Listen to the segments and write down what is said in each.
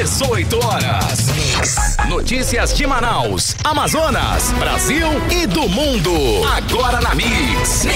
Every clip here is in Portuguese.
18 horas. Notícias de Manaus, Amazonas, Brasil e do mundo. Agora na Mix.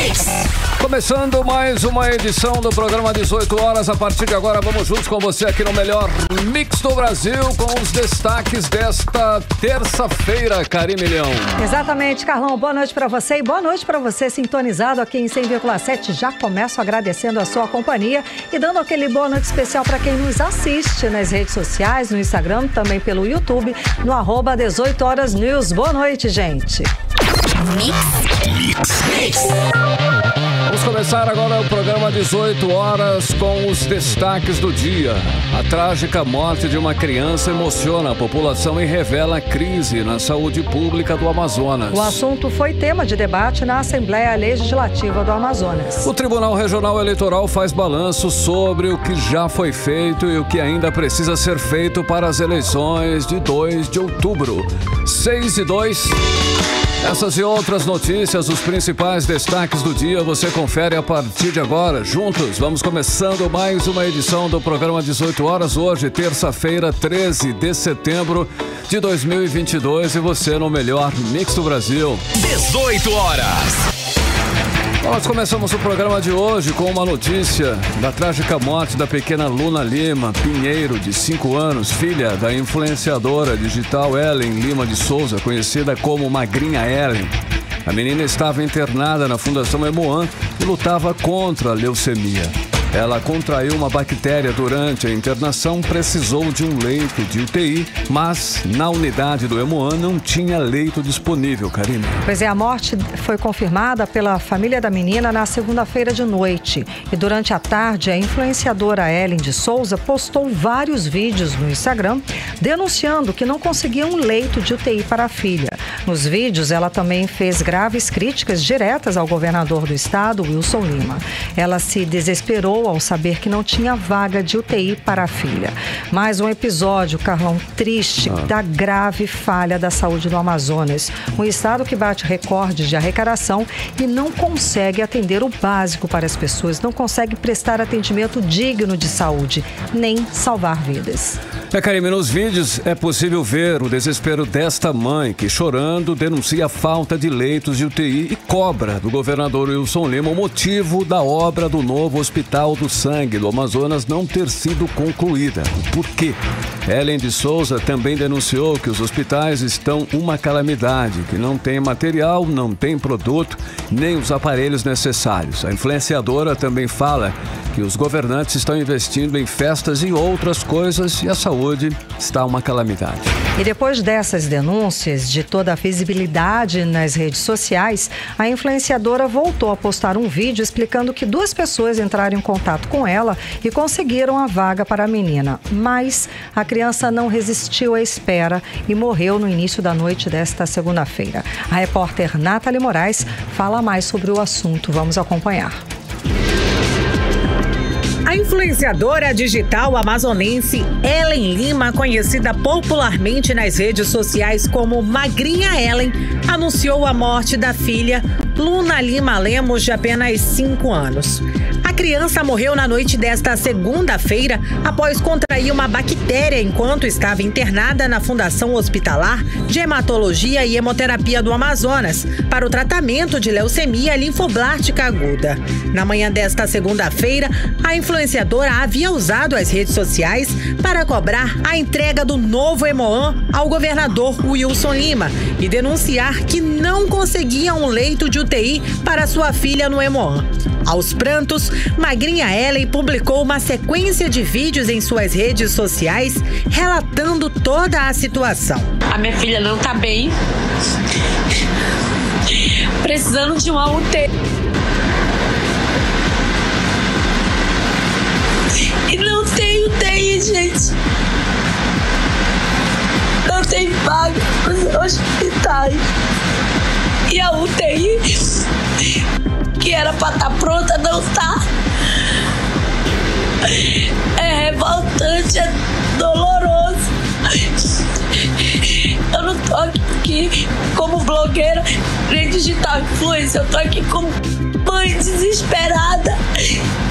Começando mais uma edição do programa 18 horas. A partir de agora vamos juntos com você aqui no melhor Mix do Brasil, com os destaques desta terça-feira, Karime Leão. Exatamente, Carlão. Boa noite para você e boa noite para você sintonizado aqui em 100,7. Já começo agradecendo a sua companhia e dando aquele boa noite especial para quem nos assiste nas redes sociais, no Instagram, também pelo YouTube, no @18 horas News. Boa noite, gente. Mix. Vamos começar agora o programa 18 horas com os destaques do dia. A trágica morte de uma criança emociona a população e revela a crise na saúde pública do Amazonas. O assunto foi tema de debate na Assembleia Legislativa do Amazonas. O Tribunal Regional Eleitoral faz balanço sobre o que já foi feito e o que ainda precisa ser feito para as eleições de 2 de outubro. 6:02. Essas e outras notícias, os principais destaques do dia, você confere a partir de agora. Juntos, vamos começando mais uma edição do programa 18 horas. Hoje, terça-feira, 13 de setembro de 2022. E você no melhor Mix do Brasil. 18 horas. Nós começamos o programa de hoje com uma notícia da trágica morte da pequena Luna Lima Pinheiro, de 5 anos, filha da influenciadora digital Ellen Lima de Souza, conhecida como Magrinha Ellen. A menina estava internada na Fundação Emoan e lutava contra a leucemia. Ela contraiu uma bactéria durante a internação, precisou de um leito de UTI, mas na unidade do Emoan não tinha leito disponível, Karine. Pois é, a morte foi confirmada pela família da menina na segunda-feira de noite. E durante a tarde, a influenciadora Ellen de Souza postou vários vídeos no Instagram denunciando que não conseguia um leito de UTI para a filha. Nos vídeos, ela também fez graves críticas diretas ao governador do estado, Wilson Lima. Ela se desesperou ao saber que não tinha vaga de UTI para a filha. Mais um episódio, Carlão, triste da grave falha da saúde do Amazonas. Um estado que bate recordes de arrecadação e não consegue atender o básico para as pessoas, não consegue prestar atendimento digno de saúde, nem salvar vidas. Karime, nos vídeos é possível ver o desespero desta mãe que, chorando, denuncia a falta de leitos de UTI e cobra do governador Wilson Lima o motivo da obra do novo Hospital do Sangue do Amazonas não ter sido concluída. Por quê? Ellen de Souza também denunciou que os hospitais estão uma calamidade, que não tem material, não tem produto, nem os aparelhos necessários. A influenciadora também fala que os governantes estão investindo em festas e outras coisas e a saúde está uma calamidade. E depois dessas denúncias, de toda a visibilidade nas redes sociais, a influenciadora voltou a postar um vídeo explicando que 2 pessoas entraram em contato com ela e conseguiram a vaga para a menina. Mas a criança não resistiu à espera e morreu no início da noite desta segunda-feira. A repórter Nathalie Moraes fala mais sobre o assunto. Vamos acompanhar. A influenciadora digital amazonense Ellen Lima, conhecida popularmente nas redes sociais como Magrinha Ellen, anunciou a morte da filha Luna Lima Lemos, de apenas 5 anos. A criança morreu na noite desta segunda-feira após contrair uma bactéria enquanto estava internada na Fundação Hospitalar de Hematologia e Hemoterapia do Amazonas para o tratamento de leucemia linfoblástica aguda. Na manhã desta segunda-feira, a influenciadora havia usado as redes sociais para cobrar a entrega do novo Emoan ao governador Wilson Lima e denunciar que não conseguia um leito de UTI para sua filha no Emoan. Aos prantos, Magrinha Ellen publicou uma sequência de vídeos em suas redes sociais relatando toda a situação. A minha filha não tá bem, precisando de uma UTI. E não tem UTI, gente. Não tem vaga nos hospitais. E a UTI, que era pra estar pronta, não tá. É revoltante, é doloroso. Eu não tô aqui como blogueira nem digital influencer, eu tô aqui como mãe desesperada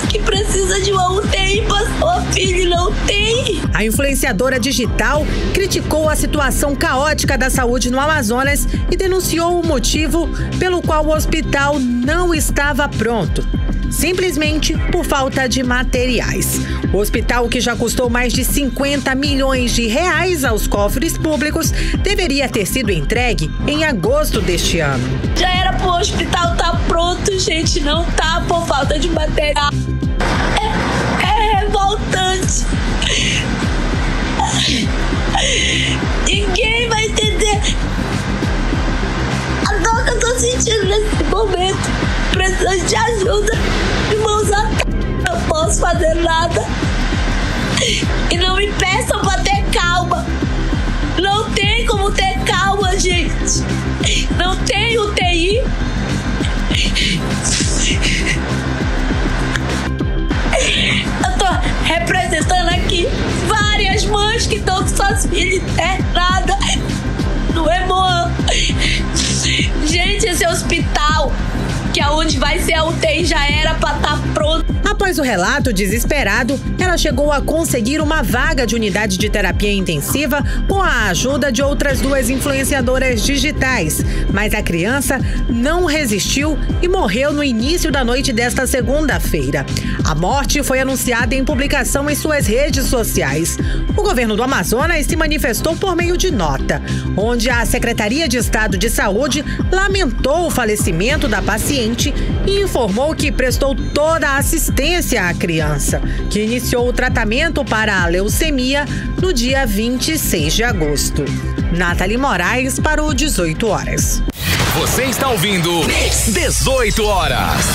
que precisa de uma UTI para sua filha e não tem. A influenciadora digital criticou a situação caótica da saúde no Amazonas e denunciou o motivo pelo qual o hospital não estava pronto. Simplesmente por falta de materiais. O hospital, que já custou mais de 50 milhões de reais aos cofres públicos, deveria ter sido entregue em agosto deste ano. Já era pro hospital estar pronto, gente, não tá por falta de material. É revoltante. Ninguém vai entender a dor que eu tô sentindo nesse momento. Precisando de ajuda, irmãos, não posso fazer nada. E não me peçam pra ter calma. Não tem como ter calma, gente. Não tem UTI. Eu tô representando aqui várias mães que estão com suas filhas internadas no Hemon. Gente, esse hospital, que é onde vai ser a UTI, já era pra estar pronto. Após o relato desesperado, ela chegou a conseguir uma vaga de unidade de terapia intensiva com a ajuda de outras 2 influenciadoras digitais. Mas a criança não resistiu e morreu no início da noite desta segunda-feira. A morte foi anunciada em publicação em suas redes sociais. O governo do Amazonas se manifestou por meio de nota, onde a Secretaria de Estado de Saúde lamentou o falecimento da paciente e informou que prestou toda a assistência à criança, que iniciou o tratamento para a leucemia no dia 26 de agosto. Nathalie Moraes para o 18 horas. Você está ouvindo 18 horas.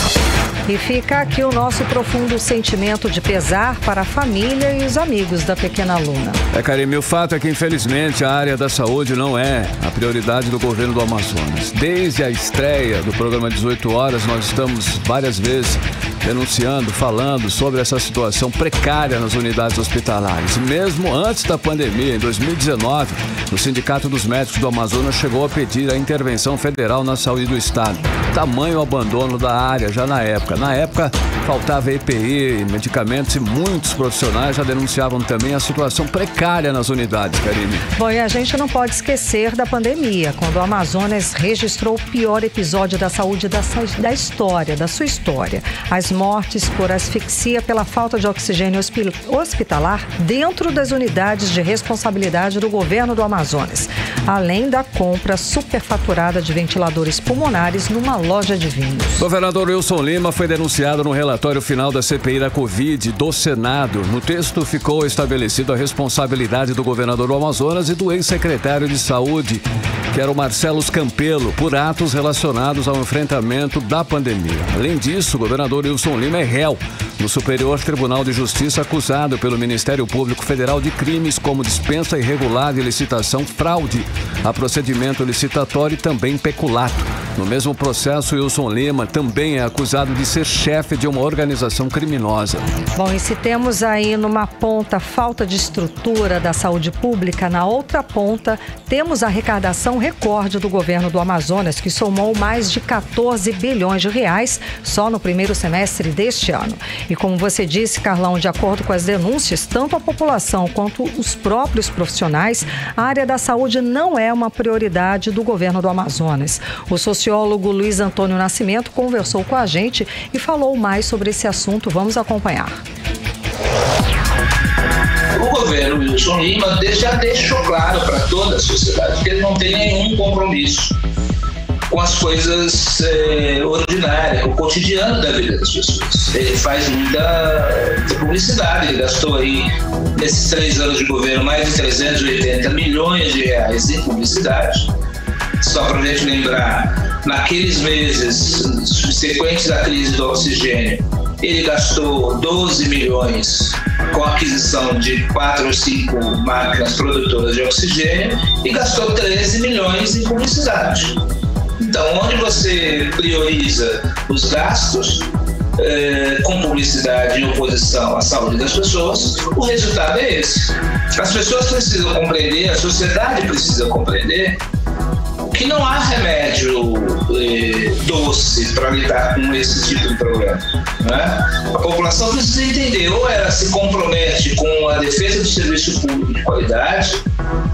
E fica aqui o nosso profundo sentimento de pesar para a família e os amigos da pequena Luna. Karime, o fato é que, infelizmente, a área da saúde não é a prioridade do governo do Amazonas. Desde a estreia do programa 18 horas, nós estamos várias vezes denunciando, falando sobre essa situação precária nas unidades hospitalares. Mesmo antes da pandemia, em 2019, o Sindicato dos Médicos do Amazonas chegou a pedir a intervenção federal na saúde do estado. Tamanho abandono da área já na época. Na época, faltava EPI, medicamentos, e muitos profissionais já denunciavam também a situação precária nas unidades, Karime. Bom, e a gente não pode esquecer da pandemia, quando o Amazonas registrou o pior episódio da saúde da história, da sua história. As mortes por asfixia pela falta de oxigênio hospitalar dentro das unidades de responsabilidade do governo do Amazonas, além da compra superfaturada de ventiladores pulmonares numa loja de vinhos. Governador Wilson Lima foi denunciado no relatório final da CPI da Covid do Senado. No texto ficou estabelecida a responsabilidade do governador do Amazonas e do ex-secretário de Saúde, que era o Marcelo Campelo, por atos relacionados ao enfrentamento da pandemia. Além disso, o governador Wilson Lima é réu no Superior Tribunal de Justiça, acusado pelo Ministério Público Federal de crimes como dispensa irregular de licitação, fraude a procedimento licitatório e também peculato. No mesmo processo, Wilson Lima também é acusado de ser chefe de uma organização criminosa. Bom, e se temos aí numa ponta falta de estrutura da saúde pública, na outra ponta temos a arrecadação recorde do governo do Amazonas, que somou mais de 14 bilhões de reais só no primeiro semestre deste ano. E como você disse, Carlão, de acordo com as denúncias, tanto a população quanto os próprios profissionais, a área da saúde não é uma prioridade do governo do Amazonas. O sociólogo Luiz Antônio Nascimento conversou com a gente e falou mais sobre esse assunto. Vamos acompanhar. O governo Wilson Lima já deixou claro para toda a sociedade que ele não tem nenhum compromisso com as coisas ordinárias, o cotidiano da vida das pessoas. Ele faz muita publicidade, ele gastou aí, nesses 3 anos de governo, mais de 380 milhões de reais em publicidade. Só para a gente lembrar, naqueles meses subsequentes à crise do oxigênio, ele gastou 12 milhões com a aquisição de 4 ou 5 máquinas produtoras de oxigênio e gastou 13 milhões em publicidade. Então, onde você prioriza os gastos com publicidade em oposição à saúde das pessoas, o resultado é esse. As pessoas precisam compreender, a sociedade precisa compreender que que não há remédio doce para lidar com esse tipo de problema, né? A população precisa entender, ou ela se compromete com a defesa do serviço público de qualidade,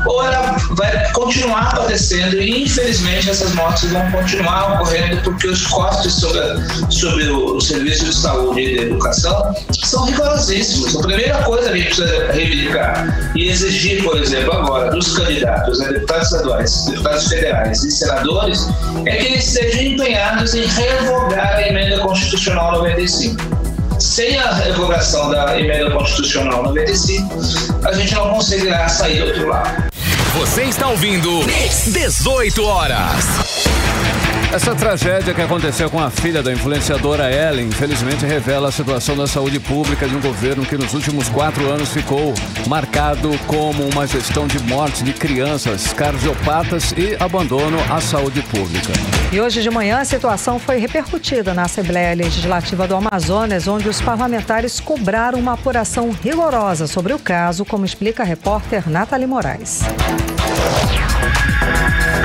ou ela vai continuar padecendo, e infelizmente essas mortes vão continuar ocorrendo porque os costos sobre o serviço de saúde e de educação são rigorosíssimos. A primeira coisa que a gente precisa reivindicar e exigir, por exemplo, agora dos candidatos a deputados estaduais, deputados federais e senadores é que eles sejam empenhados em revogar a emenda constitucional 95. Sem a revogação da emenda constitucional 95, a gente não conseguirá sair do outro lado. Você está ouvindo 18 horas. Essa tragédia que aconteceu com a filha da influenciadora Ellen, infelizmente revela a situação da saúde pública de um governo que nos últimos 4 anos ficou marcado como uma gestão de morte de crianças cardiopatas e abandono à saúde pública. E hoje de manhã a situação foi repercutida na Assembleia Legislativa do Amazonas, onde os parlamentares cobraram uma apuração rigorosa sobre o caso, como explica a repórter Nathalie Moraes.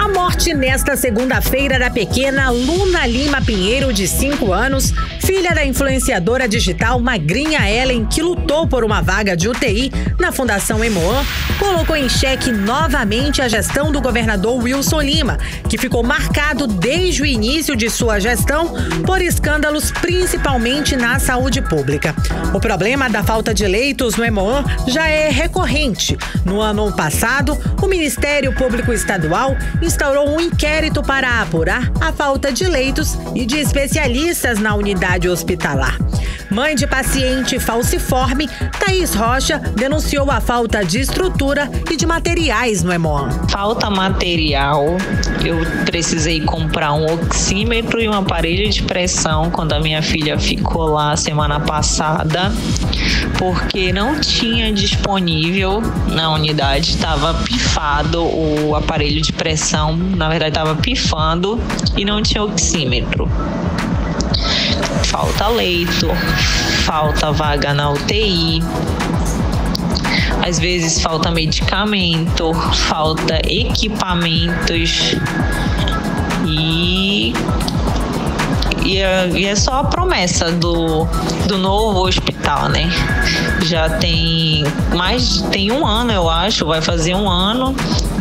A morte nesta segunda-feira da pequena Luna Lima Pinheiro, de 5 anos, filha da influenciadora digital Magrinha Ellen, que lutou por uma vaga de UTI na Fundação Emoan, colocou em xeque novamente a gestão do governador Wilson Lima, que ficou marcado desde o início de sua gestão por escândalos, principalmente na saúde pública. O problema da falta de leitos no Emoan já é recorrente. No ano passado, o Ministério Público Estadual instaurou um inquérito para apurar a falta de leitos e de especialistas na unidade hospitalar. Mãe de paciente falciforme, Thaís Rocha denunciou a falta de estrutura e de materiais no Emoan. Falta material, eu precisei comprar um oxímetro e um aparelho de pressão quando a minha filha ficou lá semana passada, porque não tinha disponível na unidade, estava pifado o aparelho de pressão, na verdade estava pifando e não tinha oxímetro. Falta leito, falta vaga na UTI, às vezes falta medicamento, falta equipamentos e é só a promessa do novo hospital, né? Já tem um ano, eu acho, vai fazer um ano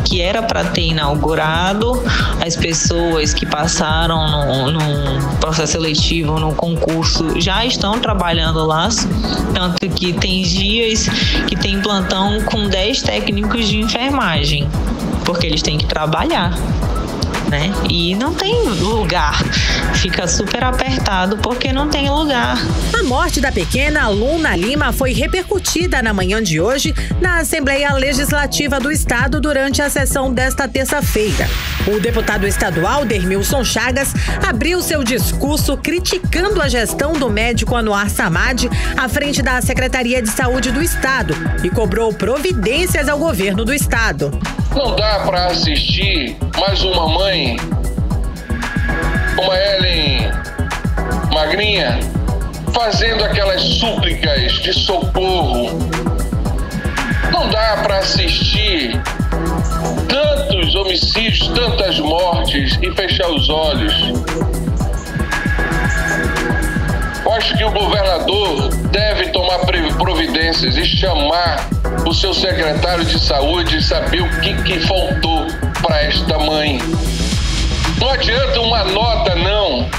que era para ter inaugurado. As pessoas que passaram no processo seletivo, no concurso, já estão trabalhando lá, tanto que tem dias que tem plantão com 10 técnicos de enfermagem, porque eles têm que trabalhar, né? E não tem lugar, fica super apertado porque não tem lugar. A morte da pequena Luna Lima foi repercutida na manhã de hoje na Assembleia Legislativa do Estado durante a sessão desta terça-feira. O deputado estadual Dermilson Chagas abriu seu discurso criticando a gestão do médico Anuar Samad à frente da Secretaria de Saúde do Estado e cobrou providências ao governo do Estado. Não dá para assistir mais uma mãe, uma Ellen Magrinha, fazendo aquelas súplicas de socorro. Não dá para assistir tantos homicídios, tantas mortes e fechar os olhos. Eu acho que o governador deve tomar providências e chamar o seu secretário de saúde e saber o que faltou para esta mãe. Não adianta uma nota, não.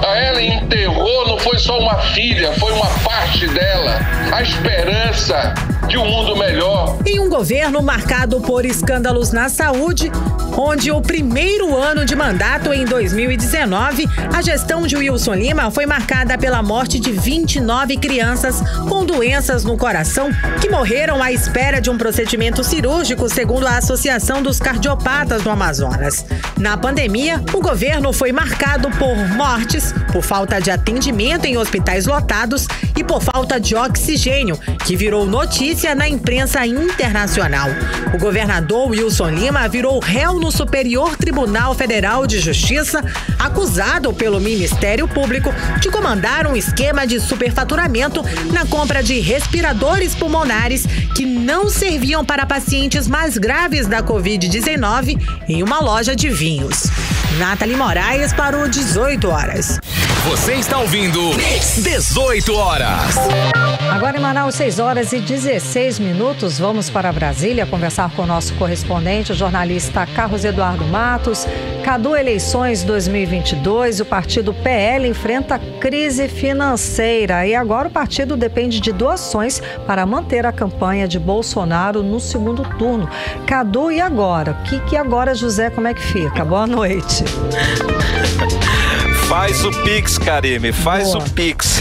A Ellen enterrou, não foi só uma filha, foi uma parte dela. A esperança de um mundo melhor. Em um governo marcado por escândalos na saúde, onde o primeiro ano de mandato, em 2019, a gestão de Wilson Lima foi marcada pela morte de 29 crianças com doenças no coração que morreram à espera de um procedimento cirúrgico, segundo a Associação dos Cardiopatas do Amazonas. Na pandemia, o governo foi marcado por mortes, por falta de atendimento em hospitais lotados e por falta de oxigênio, que virou notícia notícia na imprensa internacional. O governador Wilson Lima virou réu no Superior Tribunal Federal de Justiça, acusado pelo Ministério Público de comandar um esquema de superfaturamento na compra de respiradores pulmonares que não serviam para pacientes mais graves da Covid-19 em uma loja de vinhos. Nathalie Moraes para o 18 horas. Você está ouvindo 18 horas. Agora em Manaus, 6 horas e 16 minutos. Vamos para Brasília conversar com o nosso correspondente, o jornalista Carlos Eduardo Matos. Cadu, eleições 2022, o partido PL enfrenta crise financeira e agora o partido depende de doações para manter a campanha de Bolsonaro no segundo turno. Cadu, e agora? Que agora, José, como é que fica? Boa noite. Faz o Pix, Karime, faz o Pix.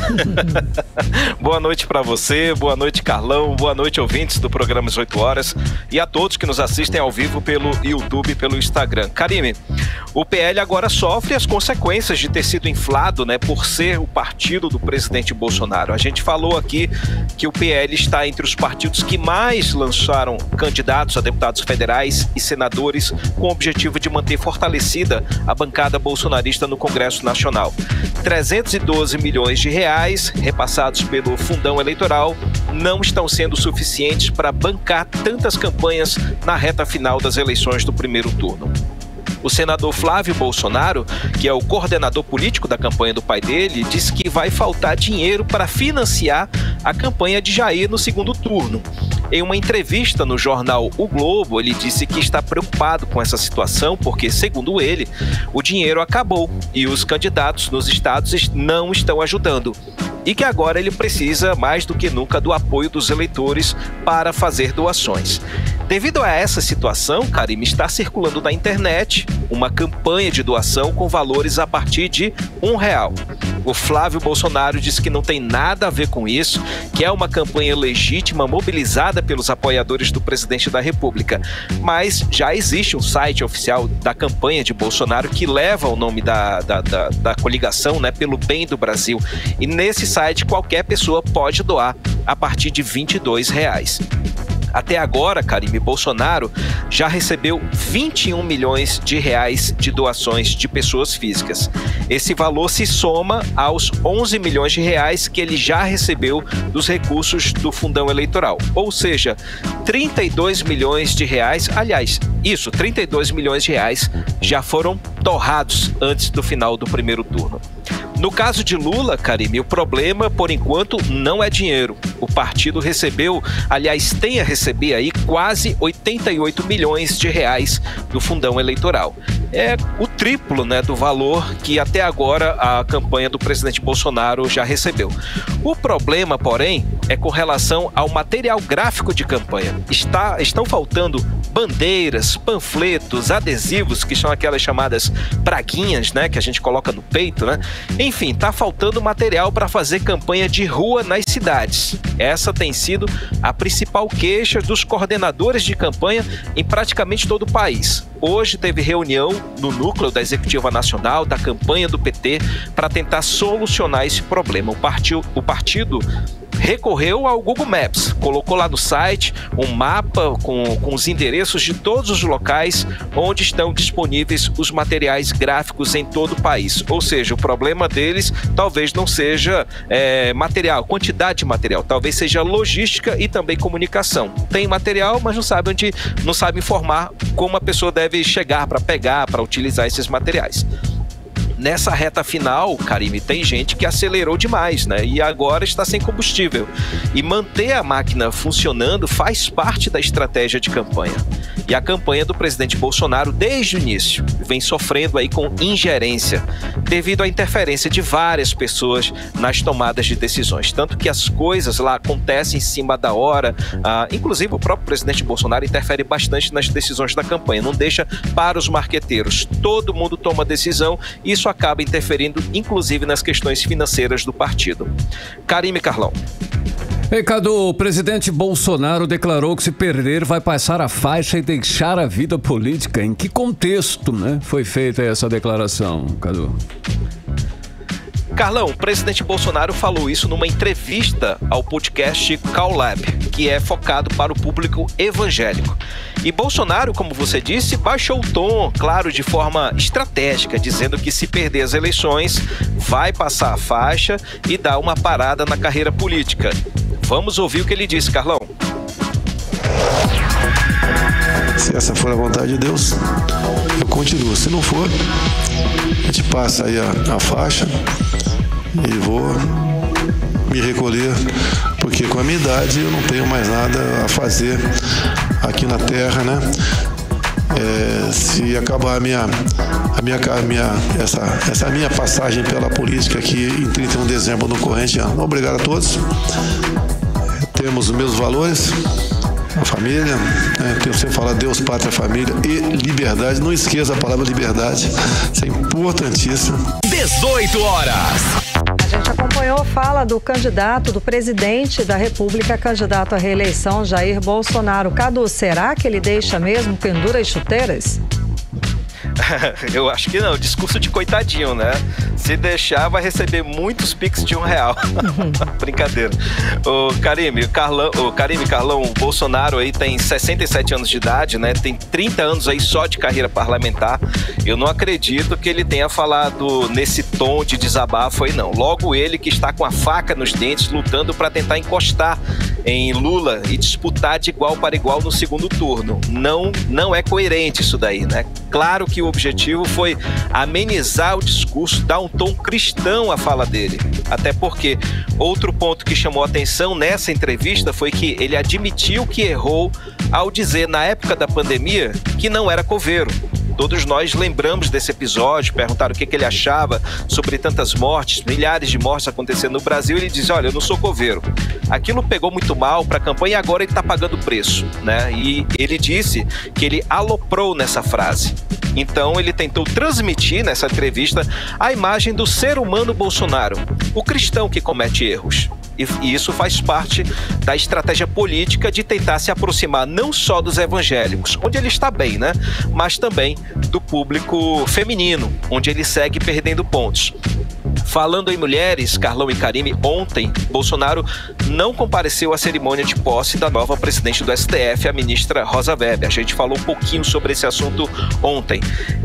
Boa noite para você, boa noite, Carlão, boa noite, ouvintes do programa 18 horas e a todos que nos assistem ao vivo pelo YouTube e pelo Instagram. Karime, o PL agora sofre as consequências de ter sido inflado, por ser o partido do presidente Bolsonaro. A gente falou aqui que o PL está entre os partidos que mais lançaram candidatos a deputados federais e senadores com o objetivo de manter fortalecida a bancada bolsonarista no Congresso Nacional. 312 milhões de reais repassados pelo fundão eleitoral não estão sendo suficientes para bancar tantas campanhas na reta final das eleições do primeiro turno. O senador Flávio Bolsonaro, que é o coordenador político da campanha do pai dele, disse que vai faltar dinheiro para financiar a campanha de Jair no segundo turno. Em uma entrevista no jornal O Globo, ele disse que está preocupado com essa situação porque, segundo ele, o dinheiro acabou e os candidatos nos estados não estão ajudando. E que agora ele precisa, mais do que nunca, do apoio dos eleitores para fazer doações. Devido a essa situação, Karime, está circulando na internet uma campanha de doação com valores a partir de R$1. O Flávio Bolsonaro disse que não tem nada a ver com isso, que é uma campanha legítima mobilizada pelos apoiadores do presidente da República. Mas já existe um site oficial da campanha de Bolsonaro que leva o nome da coligação, pelo bem do Brasil. E nesse site qualquer pessoa pode doar a partir de R$22. Até agora, Karime, Bolsonaro já recebeu 21 milhões de reais de doações de pessoas físicas. Esse valor se soma aos 11 milhões de reais que ele já recebeu dos recursos do fundão eleitoral. Ou seja, 32 milhões de reais, 32 milhões de reais já foram torrados antes do final do primeiro turno. No caso de Lula, Karime, o problema, por enquanto, não é dinheiro. O partido tem a receber aí quase 88 milhões de reais do fundão eleitoral. É o triplo, do valor que até agora a campanha do presidente Bolsonaro já recebeu. O problema, porém, é com relação ao material gráfico de campanha. Estão faltando bandeiras, panfletos, adesivos, que são aquelas chamadas praguinhas, que a gente coloca no peito, Enfim, está faltando material para fazer campanha de rua nas cidades. Essa tem sido a principal queixa dos coordenadores de campanha em praticamente todo o país. Hoje teve reunião no núcleo da Executiva Nacional, da campanha do PT, para tentar solucionar esse problema. O partido recorreu ao Google Maps, colocou lá no site um mapa com os endereços de todos os locais onde estão disponíveis os materiais gráficos em todo o país. Ou seja, o problema deles talvez não seja material, quantidade de material, talvez seja logística e também comunicação. Tem material, mas não sabe informar como a pessoa deve chegar para pegar, para utilizar esses materiais. Nessa reta final, Karime, tem gente que acelerou demais, e agora está sem combustível. E manter a máquina funcionando faz parte da estratégia de campanha. E a campanha do presidente Bolsonaro, desde o início, vem sofrendo aí com ingerência, devido à interferência de várias pessoas nas tomadas de decisões. Tanto que as coisas lá acontecem em cima da hora, inclusive o próprio presidente Bolsonaro interfere bastante nas decisões da campanha, não deixa para os marqueteiros. Todo mundo toma decisão e isso acaba interferindo, inclusive, nas questões financeiras do partido. Karime, Carlão. Ei, Cadu, o presidente Bolsonaro declarou que se perder vai passar a faixa e deixar a vida política. Em que contexto, foi feita essa declaração, Cadu? Carlão, o presidente Bolsonaro falou isso numa entrevista ao podcast Call Lab, que é focado para o público evangélico. E Bolsonaro, como você disse, baixou o tom, claro, de forma estratégica, dizendo que se perder as eleições, vai passar a faixa e dar uma parada na carreira política. Vamos ouvir o que ele disse, Carlão. Se essa for a vontade de Deus, eu continuo. Se não for, a gente passa aí a faixa e vou me recolher, porque com a minha idade eu não tenho mais nada a fazer aqui na Terra, né? Se acabar essa minha passagem pela política aqui em 31 de dezembro no corrente ano. Obrigado a todos. Temos os mesmos valores. A família, né? Tenho sempre falado Deus, pátria, família e liberdade. Não esqueça a palavra liberdade, isso é importantíssimo. 18 horas. A gente acompanhou a fala do candidato, do presidente da República, candidato à reeleição, Jair Bolsonaro. Cadu, será que ele deixa mesmo pendura e chuteiras? Eu acho que não, discurso de coitadinho, né? Se deixar, vai receber muitos pix de R$1. Brincadeira. O Carlão, o Bolsonaro aí tem 67 anos de idade, né? Tem 30 anos aí só de carreira parlamentar. Eu não acredito que ele tenha falado nesse tom de desabafo aí, não. Logo ele que está com a faca nos dentes, lutando para tentar encostar em Lula e disputar de igual para igual no segundo turno. Não é coerente isso daí, né? Claro que o objetivo foi amenizar o discurso, dar um tom cristão à fala dele. Até porque outro ponto que chamou a atenção nessa entrevista foi que ele admitiu que errou ao dizer na época da pandemia que não era coveiro. Todos nós lembramos desse episódio, perguntaram o que ele achava sobre tantas mortes, milhares de mortes acontecendo no Brasil, e ele diz, olha, eu não sou coveiro. Aquilo pegou muito mal para a campanha e agora ele está pagando o preço, né? E ele disse que ele aloprou nessa frase. Então ele tentou transmitir nessa entrevista a imagem do ser humano Bolsonaro, o cristão que comete erros. E isso faz parte da estratégia política de tentar se aproximar não só dos evangélicos, onde ele está bem, né? Mas também do público feminino, onde ele segue perdendo pontos. Falando em mulheres, Carlão e Karime, ontem, Bolsonaro não compareceu à cerimônia de posse da nova presidente do STF, a ministra Rosa Weber. A gente falou um pouquinho sobre esse assunto ontem.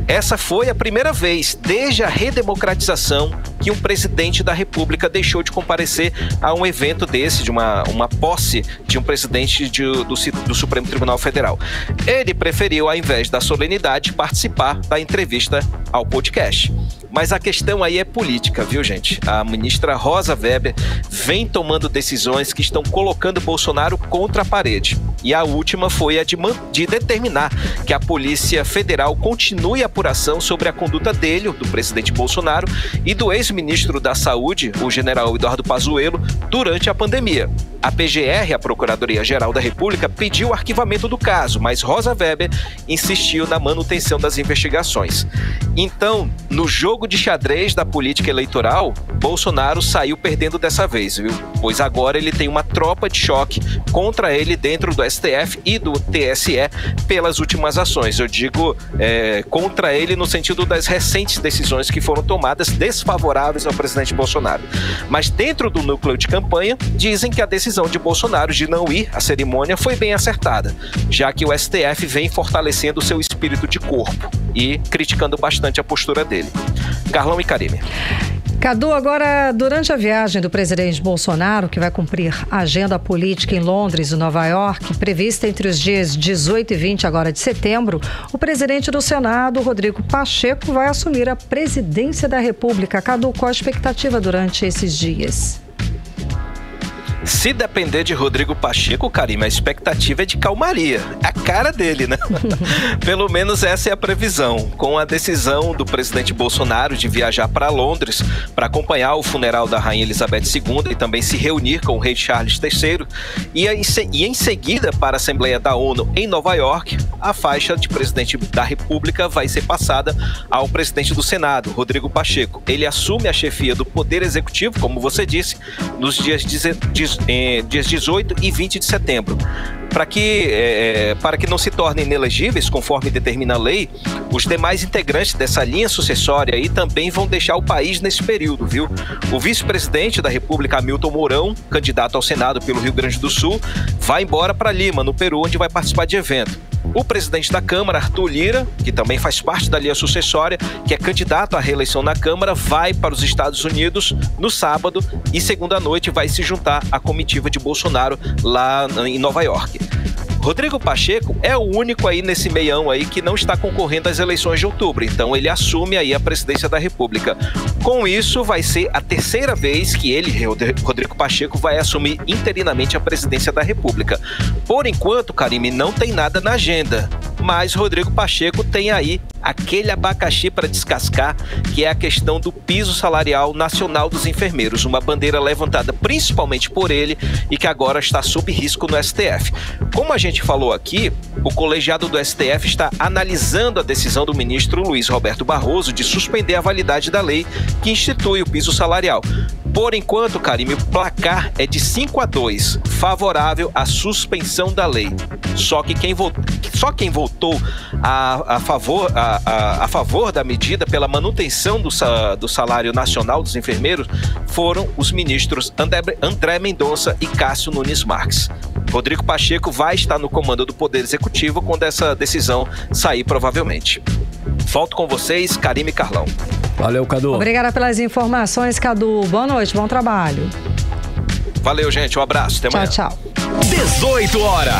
Essa foi a primeira vez, desde a redemocratização, que um presidente da República deixou de comparecer a um evento desse, de uma posse de um presidente do Supremo Tribunal Federal. Ele preferiu, ao invés da solenidade, participar da entrevista ao podcast. Mas a questão aí é política, viu, gente? A ministra Rosa Weber vem tomando decisões que estão colocando Bolsonaro contra a parede. E a última foi a de determinar que a Polícia Federal continue a apuração sobre a conduta dele, do presidente Bolsonaro, e do ex-ministro da Saúde, o general Eduardo Pazuello, durante a pandemia. A PGR, a Procuradoria-Geral da República, pediu o arquivamento do caso, mas Rosa Weber insistiu na manutenção das investigações. Então, no jogo de xadrez da política eleitoral, Bolsonaro saiu perdendo dessa vez, viu? Pois agora ele tem uma tropa de choque contra ele dentro do STF e do TSE pelas últimas ações. Eu digo contra ele no sentido das recentes decisões que foram tomadas desfavoráveis ao presidente Bolsonaro. Mas dentro do núcleo de campanha, dizem que a decisão de Bolsonaro de não ir à cerimônia foi bem acertada, já que o STF vem fortalecendo seu espírito de corpo e criticando bastante a postura dele. Carlão e Karime. Cadu, agora, durante a viagem do presidente Bolsonaro, que vai cumprir a agenda política em Londres e Nova York, prevista entre os dias 18 e 20 agora de setembro, o presidente do Senado, Rodrigo Pacheco, vai assumir a presidência da República. Cadu, qual a expectativa durante esses dias? Se depender de Rodrigo Pacheco, Karime, a expectativa é de calmaria. É a cara dele, né? Pelo menos essa é a previsão. Com a decisão do presidente Bolsonaro de viajar para Londres para acompanhar o funeral da Rainha Elizabeth II e também se reunir com o rei Charles III, e em seguida para a Assembleia da ONU em Nova York, a faixa de presidente da República vai ser passada ao presidente do Senado, Rodrigo Pacheco. Ele assume a chefia do Poder Executivo, como você disse, nos dias 18 dias 18 e 20 de setembro. Para que não se tornem inelegíveis, conforme determina a lei, os demais integrantes dessa linha sucessória aí também vão deixar o país nesse período, viu? O vice-presidente da República, Hamilton Mourão, candidato ao Senado pelo Rio Grande do Sul, vai embora para Lima, no Peru, onde vai participar de evento. O presidente da Câmara, Arthur Lira, que também faz parte da linha sucessória, que é candidato à reeleição na Câmara, vai para os Estados Unidos no sábado e segunda noite vai se juntar à comitiva de Bolsonaro lá em Nova York. Rodrigo Pacheco é o único aí nesse meião aí que não está concorrendo às eleições de outubro, então ele assume aí a presidência da República. Com isso, vai ser a terceira vez que ele, Rodrigo Pacheco, vai assumir interinamente a presidência da República. Por enquanto, Karime, não tem nada na agenda, mas Rodrigo Pacheco tem aí aquele abacaxi para descascar, que é a questão do piso salarial nacional dos enfermeiros, uma bandeira levantada principalmente por ele e que agora está sob risco no STF. Como a gente falou aqui, o colegiado do STF está analisando a decisão do ministro Luiz Roberto Barroso de suspender a validade da lei que institui o piso salarial. Por enquanto, Karime, o placar é de 5-2, favorável à suspensão da lei. Só quem votou a favor da medida pela manutenção do salário nacional dos enfermeiros foram os ministros André Mendonça e Cássio Nunes Marques. Rodrigo Pacheco vai estar no comando do Poder Executivo quando essa decisão sair, provavelmente. Volto com vocês, Karime e Carlão. Valeu, Cadu. Obrigada pelas informações, Cadu. Boa noite, bom trabalho. Valeu, gente. Um abraço. Até amanhã. Tchau, tchau. 18 horas.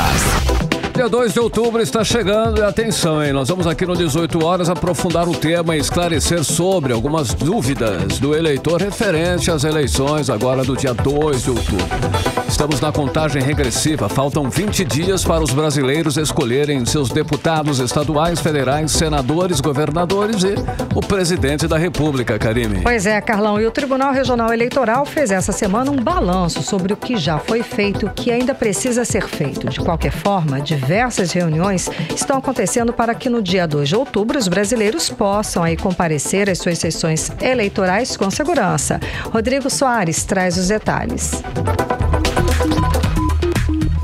Dia 2 de outubro está chegando e atenção, hein? Nós vamos aqui no 18 horas aprofundar o tema e esclarecer sobre algumas dúvidas do eleitor referente às eleições agora do dia 2 de outubro. Estamos na contagem regressiva, faltam 20 dias para os brasileiros escolherem seus deputados estaduais, federais, senadores, governadores e o presidente da República, Karime. Pois é, Carlão, e o Tribunal Regional Eleitoral fez essa semana um balanço sobre o que já foi feito e o que ainda precisa ser feito. De qualquer forma, diversas reuniões estão acontecendo para que no dia 2 de outubro os brasileiros possam aí comparecer às suas sessões eleitorais com segurança. Rodrigo Soares traz os detalhes.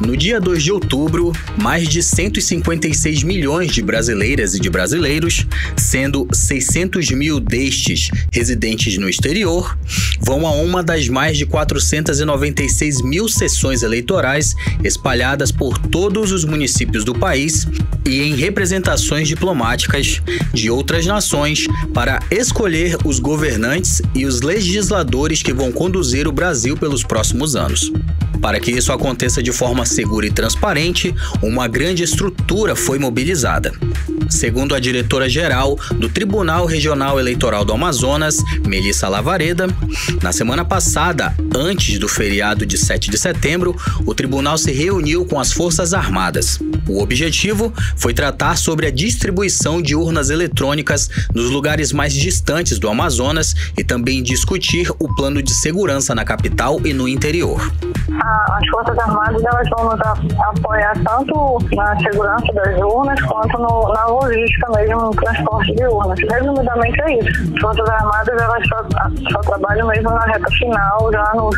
No dia 2 de outubro, mais de 156 milhões de brasileiras e de brasileiros, sendo 600 mil destes residentes no exterior, vão a uma das mais de 496 mil sessões eleitorais espalhadas por todos os municípios do país e em representações diplomáticas de outras nações para escolher os governantes e os legisladores que vão conduzir o Brasil pelos próximos anos. Para que isso aconteça de forma segura e transparente, uma grande estrutura foi mobilizada. Segundo a diretora-geral do Tribunal Regional Eleitoral do Amazonas, Melissa Lavareda, na semana passada, antes do feriado de 7 de setembro, o tribunal se reuniu com as Forças Armadas. O objetivo foi tratar sobre a distribuição de urnas eletrônicas nos lugares mais distantes do Amazonas e também discutir o plano de segurança na capital e no interior. As Forças Armadas elas vão nos apoiar tanto na segurança das urnas quanto na logística mesmo, no transporte de urnas. Resumidamente é isso. As Forças Armadas elas só trabalham mesmo na reta final, já nos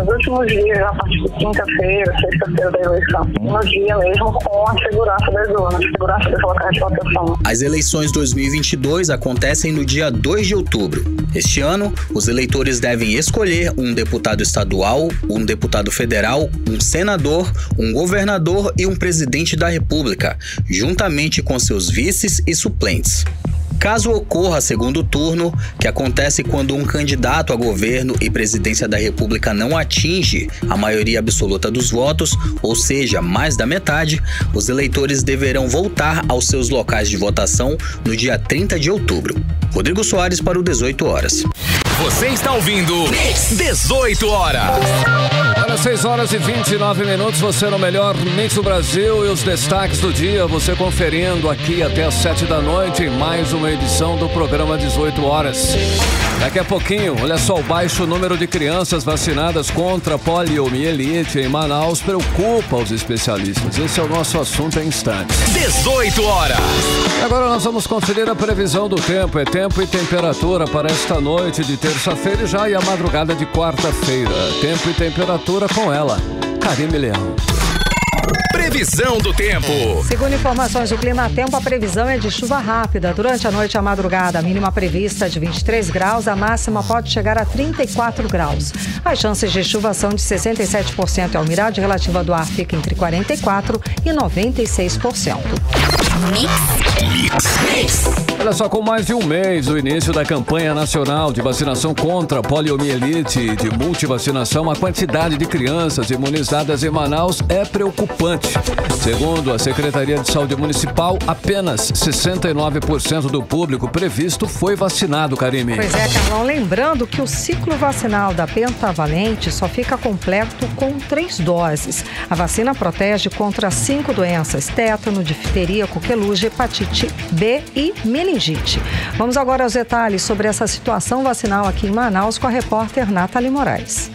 últimos dias, a partir de quinta-feira, sexta-feira da eleição. No dia mesmo com a segurança das urnas, segurança dos locais de votação. As eleições 2022 acontecem no dia 2 de outubro. Este ano, os eleitores devem escolher um deputado estadual, um deputado federal, um senador, um governador e um presidente da República, juntamente com seus vices e suplentes. Caso ocorra segundo turno, que acontece quando um candidato a governo e presidência da República não atinge a maioria absoluta dos votos, ou seja, mais da metade, os eleitores deverão voltar aos seus locais de votação no dia 30 de outubro. Rodrigo Soares para o 18 horas. Você está ouvindo 18 horas. Olha, 6 horas e 29 minutos, você no melhor Mix do Brasil e os destaques do dia, você conferindo aqui até às 7 da noite em mais uma edição do programa 18 horas. Daqui a pouquinho, olha só, o baixo número de crianças vacinadas contra poliomielite em Manaus preocupa os especialistas. Esse é o nosso assunto em instantes. 18 horas. Agora nós vamos conferir a previsão do tempo. É tempo e temperatura para esta noite de terça-feira e já e a madrugada de quarta-feira. Tempo e temperatura agora com ela, Karime Leão. Previsão do tempo. Segundo informações do Clima Tempo, a previsão é de chuva rápida. Durante a noite e a madrugada, a mínima prevista é de 23 graus, a máxima pode chegar a 34 graus. As chances de chuva são de 67% e a umidade relativa do ar fica entre 44% e 96%. Olha só, com mais de um mês do início da campanha nacional de vacinação contra a poliomielite e de multivacinação, a quantidade de crianças imunizadas em Manaus é preocupante. Segundo a Secretaria de Saúde Municipal, apenas 69% do público previsto foi vacinado, Karime. Pois é, Carlão, lembrando que o ciclo vacinal da pentavalente só fica completo com 3 doses. A vacina protege contra 5 doenças: tétano, difteria, coqueluche, hepatite B e meningite. Vamos agora aos detalhes sobre essa situação vacinal aqui em Manaus com a repórter Nathalie Moraes.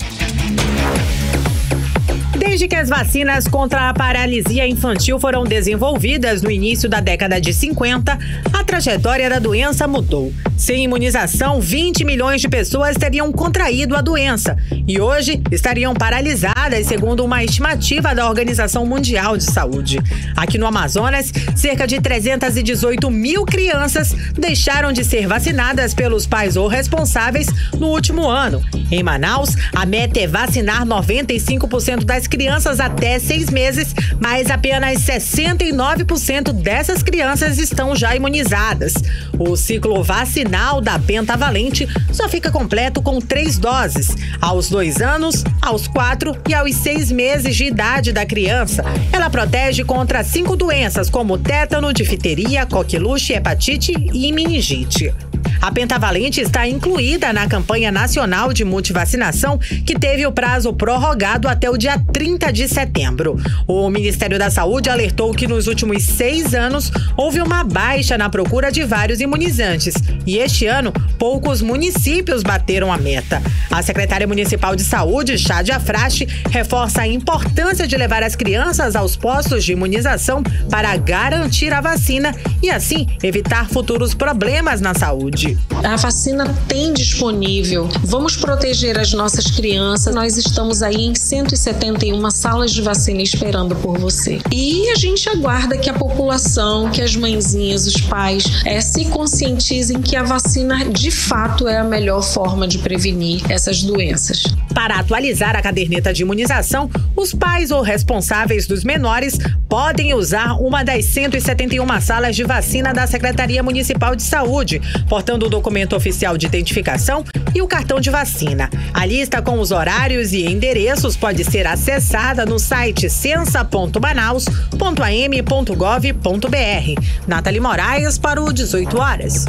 Desde que as vacinas contra a paralisia infantil foram desenvolvidas no início da década de 50, a trajetória da doença mudou. Sem imunização, 20 milhões de pessoas teriam contraído a doença e hoje estariam paralisadas, segundo uma estimativa da Organização Mundial de Saúde. Aqui no Amazonas, cerca de 318 mil crianças deixaram de ser vacinadas pelos pais ou responsáveis no último ano. Em Manaus, a meta é vacinar 95% das crianças até 6 meses, mas apenas 69% dessas crianças estão já imunizadas. O ciclo vacinal da pentavalente só fica completo com 3 doses, aos 2 anos, aos 4 e aos 6 meses de idade da criança. Ela protege contra 5 doenças como tétano, difteria, coqueluche, hepatite e meningite. A pentavalente está incluída na campanha nacional de multivacinação, que teve o prazo prorrogado até o dia 30 de setembro. O Ministério da Saúde alertou que nos últimos 6 anos houve uma baixa na procura de vários imunizantes e este ano poucos municípios bateram a meta. A secretária municipal de saúde, Chádia Frache, reforça a importância de levar as crianças aos postos de imunização para garantir a vacina e assim evitar futuros problemas na saúde. A vacina tem disponível. Vamos proteger as nossas crianças. Nós estamos aí em 171 salas de vacina esperando por você. E a gente aguarda que a população, que as mãezinhas, os pais se conscientizem que a vacina de fato é a melhor forma de prevenir essas doenças. Para atualizar a caderneta de imunização, os pais ou responsáveis dos menores podem usar uma das 171 salas de vacina da Secretaria Municipal de Saúde, portando o documento oficial de identificação e o cartão de vacina. A lista com os horários e endereços pode ser acessada no site censa.manaus.am.gov.br. Nathalie Moraes para o 18 horas.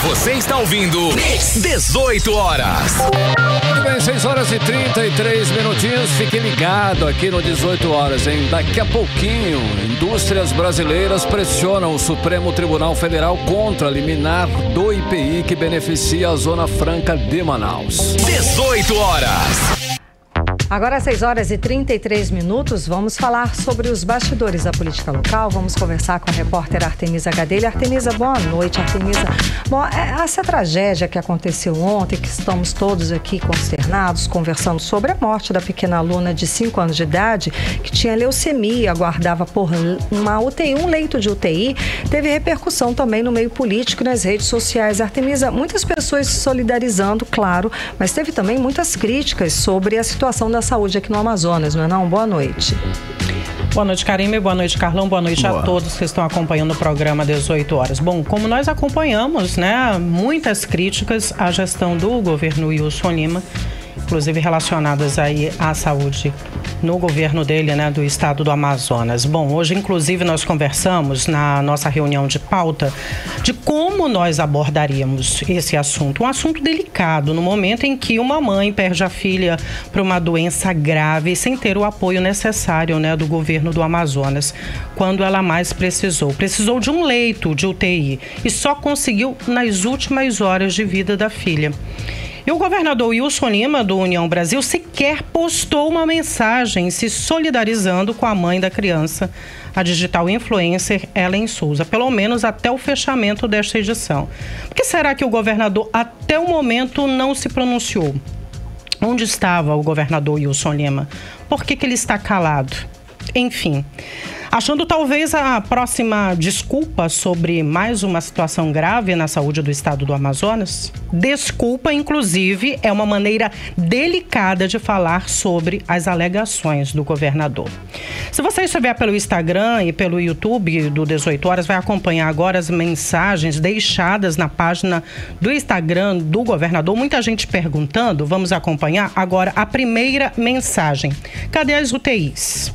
Você está ouvindo 18 horas. Muito bem, 6 horas e 33 minutinhos. Fique ligado aqui no 18 horas, hein? Daqui a pouquinho, indústrias brasileiras pressionam o Supremo Tribunal Federal contra a liminar do IPI que beneficia a Zona Franca de Manaus. 18 horas. Agora, às 6 horas e 33 minutos, vamos falar sobre os bastidores da política local. Vamos conversar com a repórter Artemisa Gadelha. Artemisa, boa noite, Artemisa. Bom, essa tragédia que aconteceu ontem, que estamos todos aqui consternados, conversando sobre a morte da pequena aluna de 5 anos de idade, que tinha leucemia, aguardava por uma UTI, um leito de UTI, teve repercussão também no meio político e nas redes sociais. Artemisa, muitas pessoas se solidarizando, claro, mas teve também muitas críticas sobre a situação da saúde aqui no Amazonas, não é não? Boa noite. Boa noite, Karime. Boa noite, Carlão. Boa noite a todos que estão acompanhando o programa 18 horas. Bom, como nós acompanhamos, né, muitas críticas à gestão do governo Wilson Lima, inclusive relacionadas aí à saúde no governo dele, né, do estado do Amazonas. Bom, hoje, inclusive, nós conversamos na nossa reunião de pauta de como nós abordaríamos esse assunto. Um assunto delicado, no momento em que uma mãe perde a filha para uma doença grave sem ter o apoio necessário, né, do governo do Amazonas, quando ela mais precisou. Precisou de um leito de UTI e só conseguiu nas últimas horas de vida da filha. E o governador Wilson Lima, do União Brasil, sequer postou uma mensagem se solidarizando com a mãe da criança, a digital influencer Ellen Souza, pelo menos até o fechamento desta edição. Por que será que o governador, até o momento, não se pronunciou? Onde estava o governador Wilson Lima? Por que ele está calado? Enfim, achando talvez a próxima desculpa sobre mais uma situação grave na saúde do estado do Amazonas? Desculpa, inclusive, é uma maneira delicada de falar sobre as alegações do governador. Se você estiver pelo Instagram e pelo YouTube do 18 Horas, vai acompanhar agora as mensagens deixadas na página do Instagram do governador. Muita gente perguntando, vamos acompanhar agora a primeira mensagem. Cadê as UTIs?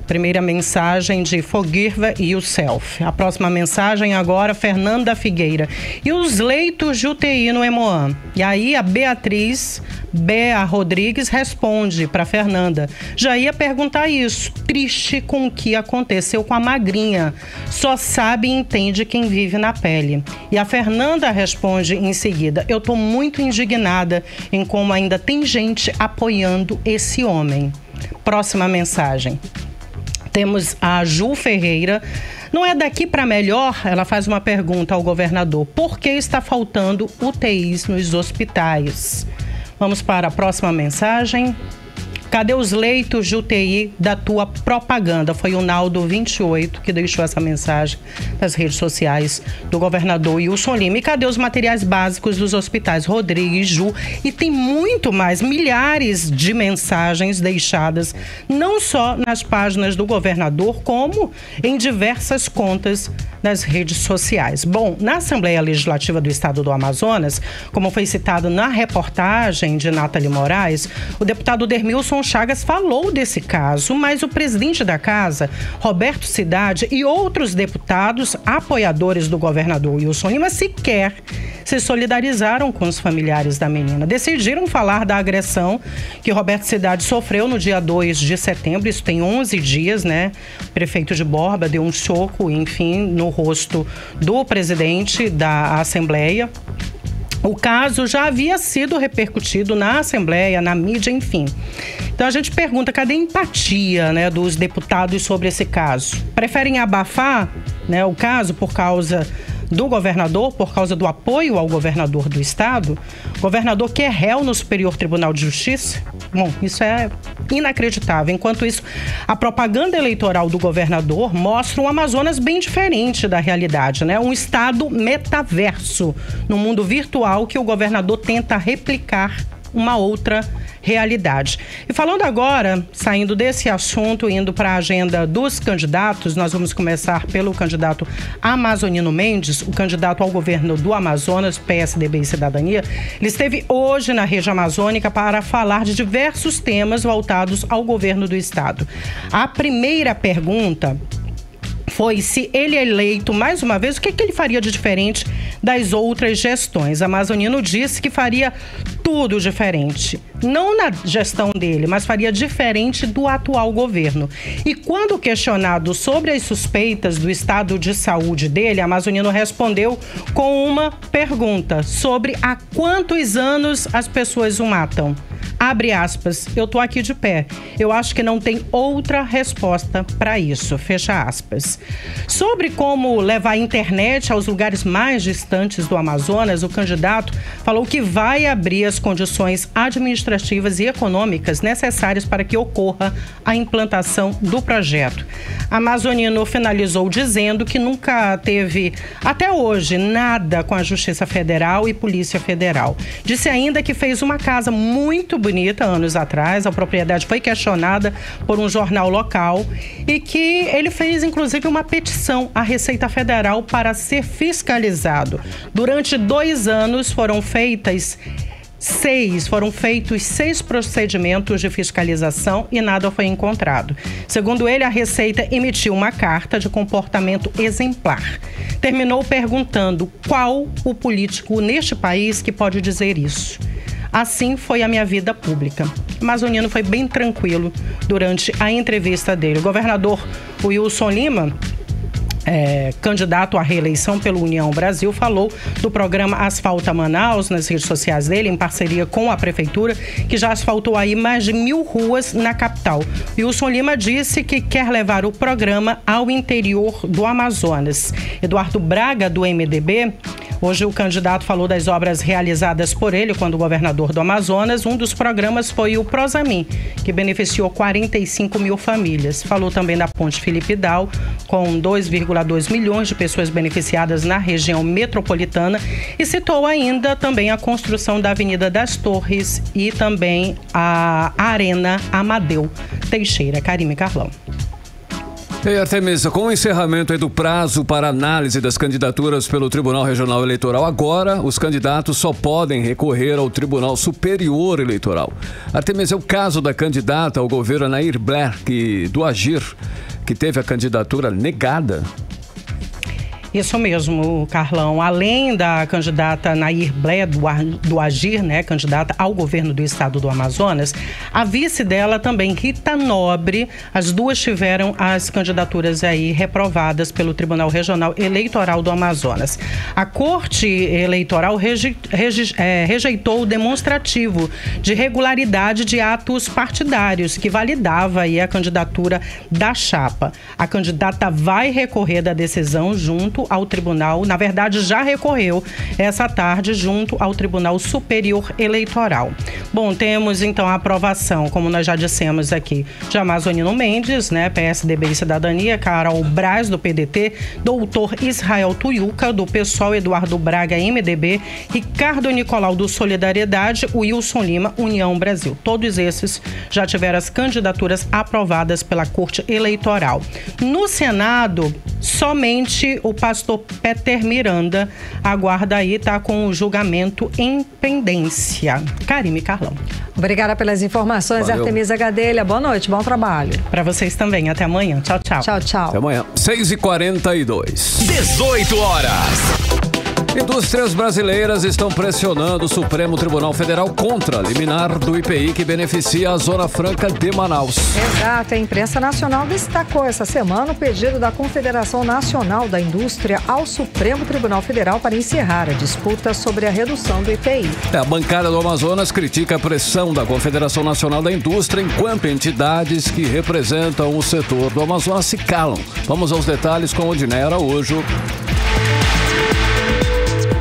Primeira mensagem de Forgive Yourself. A próxima mensagem agora, Fernanda Figueira. E os leitos de UTI no Hemoam? E aí a Beatriz Bea Rodrigues responde para Fernanda. Já ia perguntar isso. Triste com o que aconteceu com a magrinha. Só sabe e entende quem vive na pele. E a Fernanda responde em seguida. Eu tô muito indignada em como ainda tem gente apoiando esse homem. Próxima mensagem. Temos a Ju Ferreira. Não é daqui para melhor? Ela faz uma pergunta ao governador. Por que está faltando UTIs nos hospitais? Vamos para a próxima mensagem. Cadê os leitos de UTI da tua propaganda? Foi o Naldo 28 que deixou essa mensagem nas redes sociais do governador Wilson Lima. E cadê os materiais básicos dos hospitais? Rodrigues, Ju, e tem muito mais, milhares de mensagens deixadas, não só nas páginas do governador, como em diversas contas nas redes sociais. Bom, na Assembleia Legislativa do Estado do Amazonas, como foi citado na reportagem de Nathalie Moraes, o deputado Dermilson Chagas falou desse caso, mas o presidente da casa, Roberto Cidade, e outros deputados apoiadores do governador Wilson Lima sequer se solidarizaram com os familiares da menina. Decidiram falar da agressão que Roberto Cidade sofreu no dia 2 de setembro, isso tem 11 dias, né? O prefeito de Borba deu um soco, enfim, no rosto do presidente da Assembleia. O caso já havia sido repercutido na Assembleia, na mídia, enfim. Então a gente pergunta, cadê a empatia, né, dos deputados sobre esse caso? Preferem abafar, né, o caso por causa do governador, por causa do apoio ao governador do estado? O governador que é réu no Superior Tribunal de Justiça? Bom, isso é inacreditável. Enquanto isso, a propaganda eleitoral do governador mostra um Amazonas bem diferente da realidade, né? Um estado metaverso, no mundo virtual que o governador tenta replicar uma outra realidade. E falando agora, saindo desse assunto, indo para a agenda dos candidatos, nós vamos começar pelo candidato Amazonino Mendes, o candidato ao governo do Amazonas, PSDB e Cidadania. Ele esteve hoje na região amazônica para falar de diversos temas voltados ao governo do estado. A primeira pergunta foi se ele é eleito mais uma vez, o que ele faria de diferente das outras gestões. Amazonino disse que faria tudo diferente. Não na gestão dele, mas faria diferente do atual governo. E quando questionado sobre as suspeitas do estado de saúde dele, Amazonino respondeu com uma pergunta sobre há quantos anos as pessoas o matam. Abre aspas, eu tô aqui de pé. Eu acho que não tem outra resposta para isso. Fecha aspas. Sobre como levar a internet aos lugares mais distantes do Amazonas, o candidato falou que vai abrir as condições administrativas e econômicas necessárias para que ocorra a implantação do projeto. Amazonino finalizou dizendo que nunca teve, até hoje, nada com a Justiça Federal e Polícia Federal. Disse ainda que fez uma casa muito bonita anos atrás, a propriedade foi questionada por um jornal local e que ele fez inclusive uma petição à Receita Federal para ser fiscalizado. Durante 2 anos foram feitos 6 procedimentos de fiscalização e nada foi encontrado. Segundo ele, a Receita emitiu uma carta de comportamento exemplar. Terminou perguntando qual o político neste país que pode dizer isso. Assim foi a minha vida pública. Amazonino foi bem tranquilo durante a entrevista dele. O governador Wilson Lima, candidato à reeleição pelo União Brasil, falou do programa Asfalta Manaus nas redes sociais dele, em parceria com a prefeitura, que já asfaltou aí mais de 1.000 ruas na capital. Wilson Lima disse que quer levar o programa ao interior do Amazonas. Eduardo Braga, do MDB, Hoje o candidato falou das obras realizadas por ele quando governador do Amazonas. Um dos programas foi o Prosamin, que beneficiou 45 mil famílias. Falou também da Ponte Felipe Dal, com 2,2 milhões de pessoas beneficiadas na região metropolitana, e citou ainda também a construção da Avenida das Torres e também a Arena Amadeu Teixeira. Karime Carlão. E Artemisa, com o encerramento do prazo para análise das candidaturas pelo Tribunal Regional Eleitoral, agora os candidatos só podem recorrer ao Tribunal Superior Eleitoral. Artemisa, é o caso da candidata ao governo Nair Blair, do Agir, que teve a candidatura negada. Isso mesmo, Carlão. Além da candidata Nair Blair do Agir, né, candidata ao governo do estado do Amazonas, a vice dela também, Rita Nobre, as duas tiveram as candidaturas aí reprovadas pelo Tribunal Regional Eleitoral do Amazonas. A Corte Eleitoral rejeitou o demonstrativo de regularidade de atos partidários que validava aí a candidatura da chapa. A candidata vai recorrer da decisão junto ao tribunal, na verdade já recorreu essa tarde junto ao Tribunal Superior Eleitoral. Bom, temos então a aprovação, como nós já dissemos aqui, de Amazonino Mendes, né, PSDB e Cidadania, Carol Braz, do PDT, doutor Israel Tuiuca, do PSOL, Eduardo Braga, MDB, Ricardo Nicolau, do Solidariedade, Wilson Lima, União Brasil. Todos esses já tiveram as candidaturas aprovadas pela Corte Eleitoral. No Senado, somente o pastor Peter Miranda aguarda aí, tá com o julgamento em pendência. Karime Carlão. Obrigada pelas informações, Valeu. Artemisa Gadelha. Boa noite, bom trabalho. Para vocês também. Até amanhã. Tchau, tchau. Tchau, tchau. Até amanhã. 6h42. 18 horas. Indústrias brasileiras estão pressionando o Supremo Tribunal Federal contra a liminar do IPI que beneficia a Zona Franca de Manaus. Exato, a imprensa nacional destacou essa semana o pedido da Confederação Nacional da Indústria ao Supremo Tribunal Federal para encerrar a disputa sobre a redução do IPI. A bancada do Amazonas critica a pressão da Confederação Nacional da Indústria enquanto entidades que representam o setor do Amazonas se calam. Vamos aos detalhes com Odinei Araújo.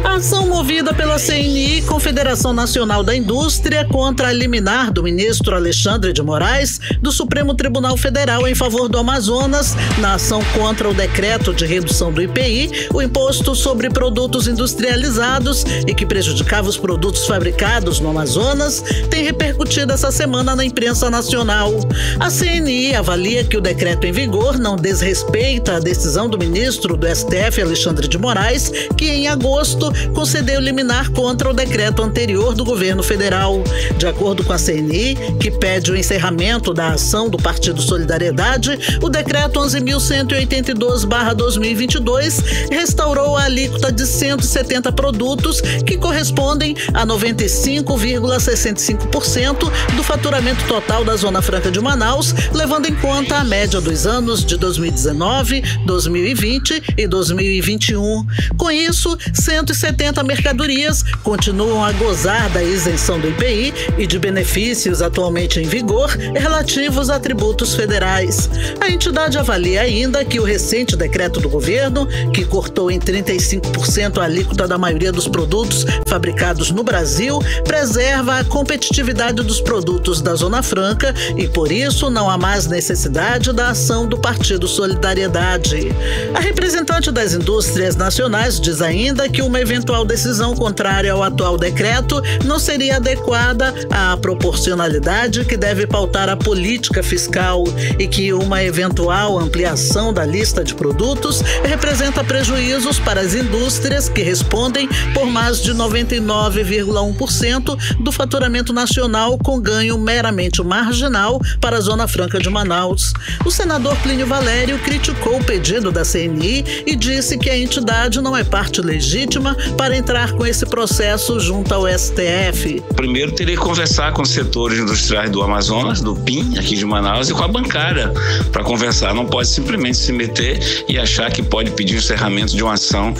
A ação movida pela CNI, Confederação Nacional da Indústria, contra a liminar do ministro Alexandre de Moraes do Supremo Tribunal Federal em favor do Amazonas, na ação contra o decreto de redução do IPI, o imposto sobre produtos industrializados e que prejudicava os produtos fabricados no Amazonas, tem repercutido essa semana na imprensa nacional. A CNI avalia que o decreto em vigor não desrespeita a decisão do ministro do STF, Alexandre de Moraes, que em agosto concedeu liminar contra o decreto anterior do governo federal. De acordo com a CNI, que pede o encerramento da ação do Partido Solidariedade, o decreto 11.182/2022 restaurou a alíquota de 170 produtos que correspondem a 95,65% do faturamento total da Zona Franca de Manaus, levando em conta a média dos anos de 2019, 2020 e 2021. Com isso, 170 mercadorias continuam a gozar da isenção do IPI e de benefícios atualmente em vigor relativos a tributos federais. A entidade avalia ainda que o recente decreto do governo, que cortou em 35% a alíquota da maioria dos produtos fabricados no Brasil, preserva a competitividade dos produtos da Zona Franca e, por isso, não há mais necessidade da ação do Partido Solidariedade. A representante das indústrias nacionais diz ainda que uma eventual decisão contrária ao atual decreto não seria adequada à proporcionalidade que deve pautar a política fiscal e que uma eventual ampliação da lista de produtos representa prejuízos para as indústrias que respondem por mais de 99,1% do faturamento nacional, com ganho meramente marginal para a Zona Franca de Manaus. O senador Plínio Valério criticou o pedido da CNI e disse que a entidade não é parte legítima para entrar com esse processo junto ao STF. Primeiro, teria que conversar com os setores industriais do Amazonas, do PIN, aqui de Manaus, e com a bancada para conversar. Não pode simplesmente se meter e achar que pode pedir o encerramento de uma ação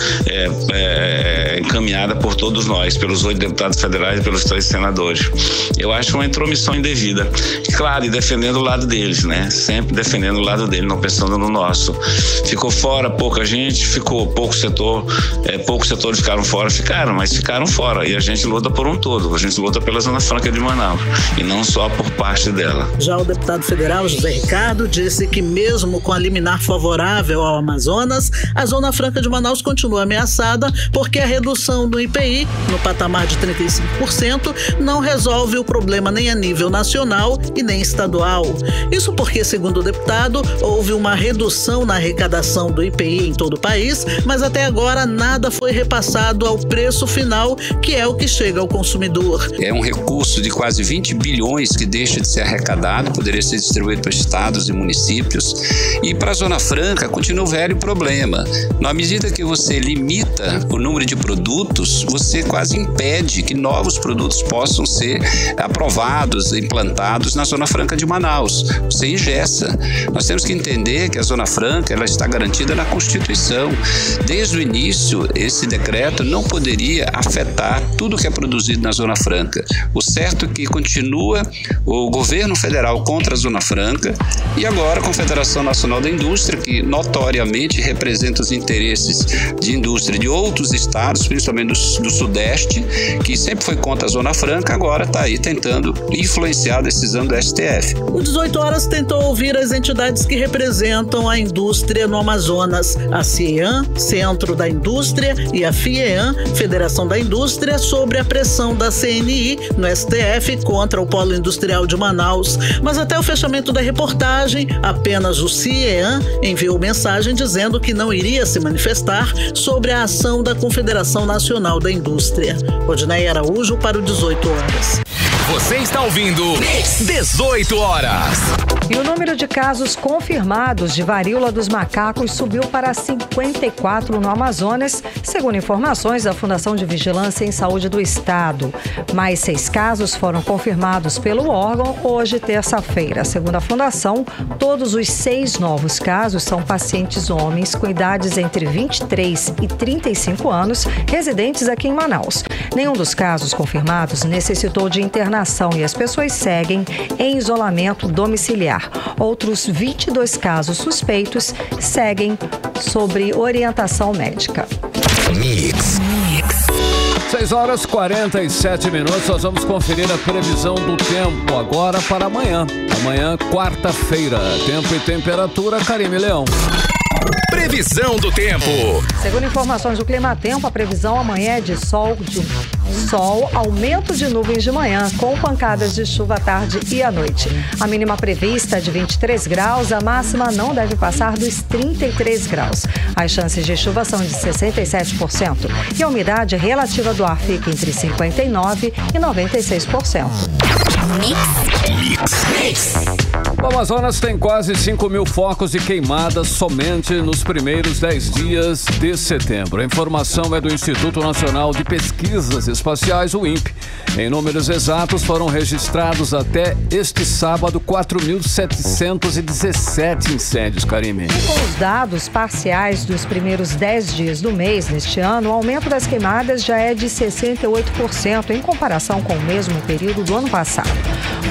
encaminhada por todos nós, pelos 8 deputados federais e pelos 3 senadores. Eu acho uma intromissão indevida. Claro, e defendendo o lado deles, né? Sempre defendendo o lado dele, não pensando no nosso. Ficou fora pouca gente, ficou poucos setores ficaram fora, mas ficaram fora. E a gente luta por um todo, a gente luta pela Zona Franca de Manaus, e não só por parte dela. Já o deputado federal José Ricardo disse que mesmo com a liminar favorável ao Amazonas, a Zona Franca de Manaus continua ameaçada porque a redução do IPI, no patamar de 35%, não resolve o problema nem a nível nacional e nem estadual. Isso porque, segundo o deputado, houve uma redução na arrecadação do IPI em todo o país, mas até agora nada foi repassado ao preço final, que é o que chega ao consumidor. É um recurso de quase 20 bilhões que deixa de ser arrecadado, poderia ser distribuído para estados e municípios. E para a Zona Franca continua o velho problema. Na medida que você limita o número de produtos, você quase impede que novos produtos possam ser aprovados, implantados na Zona Franca de Manaus. Você engessa. Nós temos que entender que a Zona Franca ela está garantida na Constituição. Desde o início, esse decreto não poderia afetar tudo que é produzido na Zona Franca. O certo é que continua o governo federal contra a Zona Franca e agora a Confederação Nacional da Indústria, que notoriamente representa os interesses de indústria de outros estados, principalmente do Sudeste, que sempre foi contra a Zona Franca, agora está aí tentando influenciar a decisão do STF. O 18 Horas tentou ouvir as entidades que representam a indústria no Amazonas, a CIEAM, Centro da Indústria, e a FIEAM, Federação da Indústria, sobre a pressão da CNI no STF contra o Polo Industrial de Manaus. Mas até o fechamento da reportagem, apenas o CIEAM enviou mensagem dizendo que não iria se manifestar sobre a ação da Confederação Nacional da Indústria. Odinei Araújo para o 18 Horas. Você está ouvindo 18 Horas. E o número de casos confirmados de varíola dos macacos subiu para 54 no Amazonas, segundo informações da Fundação de Vigilância em Saúde do Estado. Mais 6 casos foram confirmados pelo órgão hoje, terça-feira. Segundo a Fundação, todos os 6 novos casos são pacientes homens com idades entre 23 e 35 anos, residentes aqui em Manaus. Nenhum dos casos confirmados necessitou de internação e as pessoas seguem em isolamento domiciliar. Outros 22 casos suspeitos seguem sob orientação médica. Mix. 6 horas 47 minutos, nós vamos conferir a previsão do tempo agora para amanhã. Amanhã, quarta-feira, tempo e temperatura, Karime Leão. Previsão do tempo. Segundo informações do Climatempo, a previsão amanhã é de sol, aumento de nuvens de manhã, com pancadas de chuva à tarde e à noite. A mínima prevista é de 23 graus, a máxima não deve passar dos 33 graus. As chances de chuva são de 67% e a umidade relativa do ar fica entre 59% e 96%. Mix. O Amazonas tem quase 5 mil focos de queimadas somente nos primeiros 10 dias de setembro. A informação é do Instituto Nacional de Pesquisas Espaciais, o INPE. Em números exatos, foram registrados até este sábado 4.717 incêndios, Karime. Com os dados parciais dos primeiros 10 dias do mês neste ano, o aumento das queimadas já é de 68% em comparação com o mesmo período do ano passado.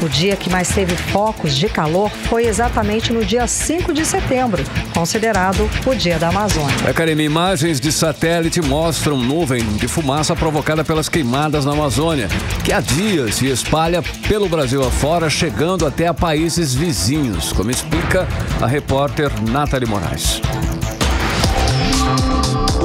O dia que mais teve focos de calor foi exatamente no dia 5 de setembro, considerado o Dia da Amazônia. Karime, imagens de satélite mostram nuvem de fumaça provocada pelas queimadas na Amazônia, que há dias se espalha pelo Brasil afora, chegando até a países vizinhos, como explica a repórter Nathalie Moraes.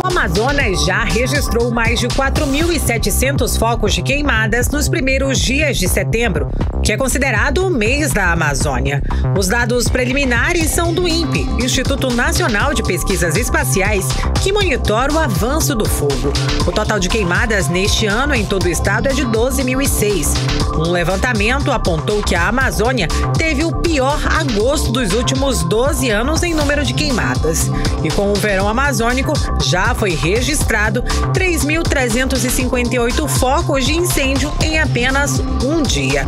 O Amazonas já registrou mais de 4.700 focos de queimadas nos primeiros dias de setembro, que é considerado o mês da Amazônia. Os dados preliminares são do INPE, Instituto Nacional de Pesquisas Espaciais, que monitora o avanço do fogo. O total de queimadas neste ano em todo o estado é de 12.006. Um levantamento apontou que a Amazônia teve o pior agosto dos últimos 12 anos em número de queimadas. E com o verão amazônico, já foi registrado 3.358 focos de incêndio em apenas um dia.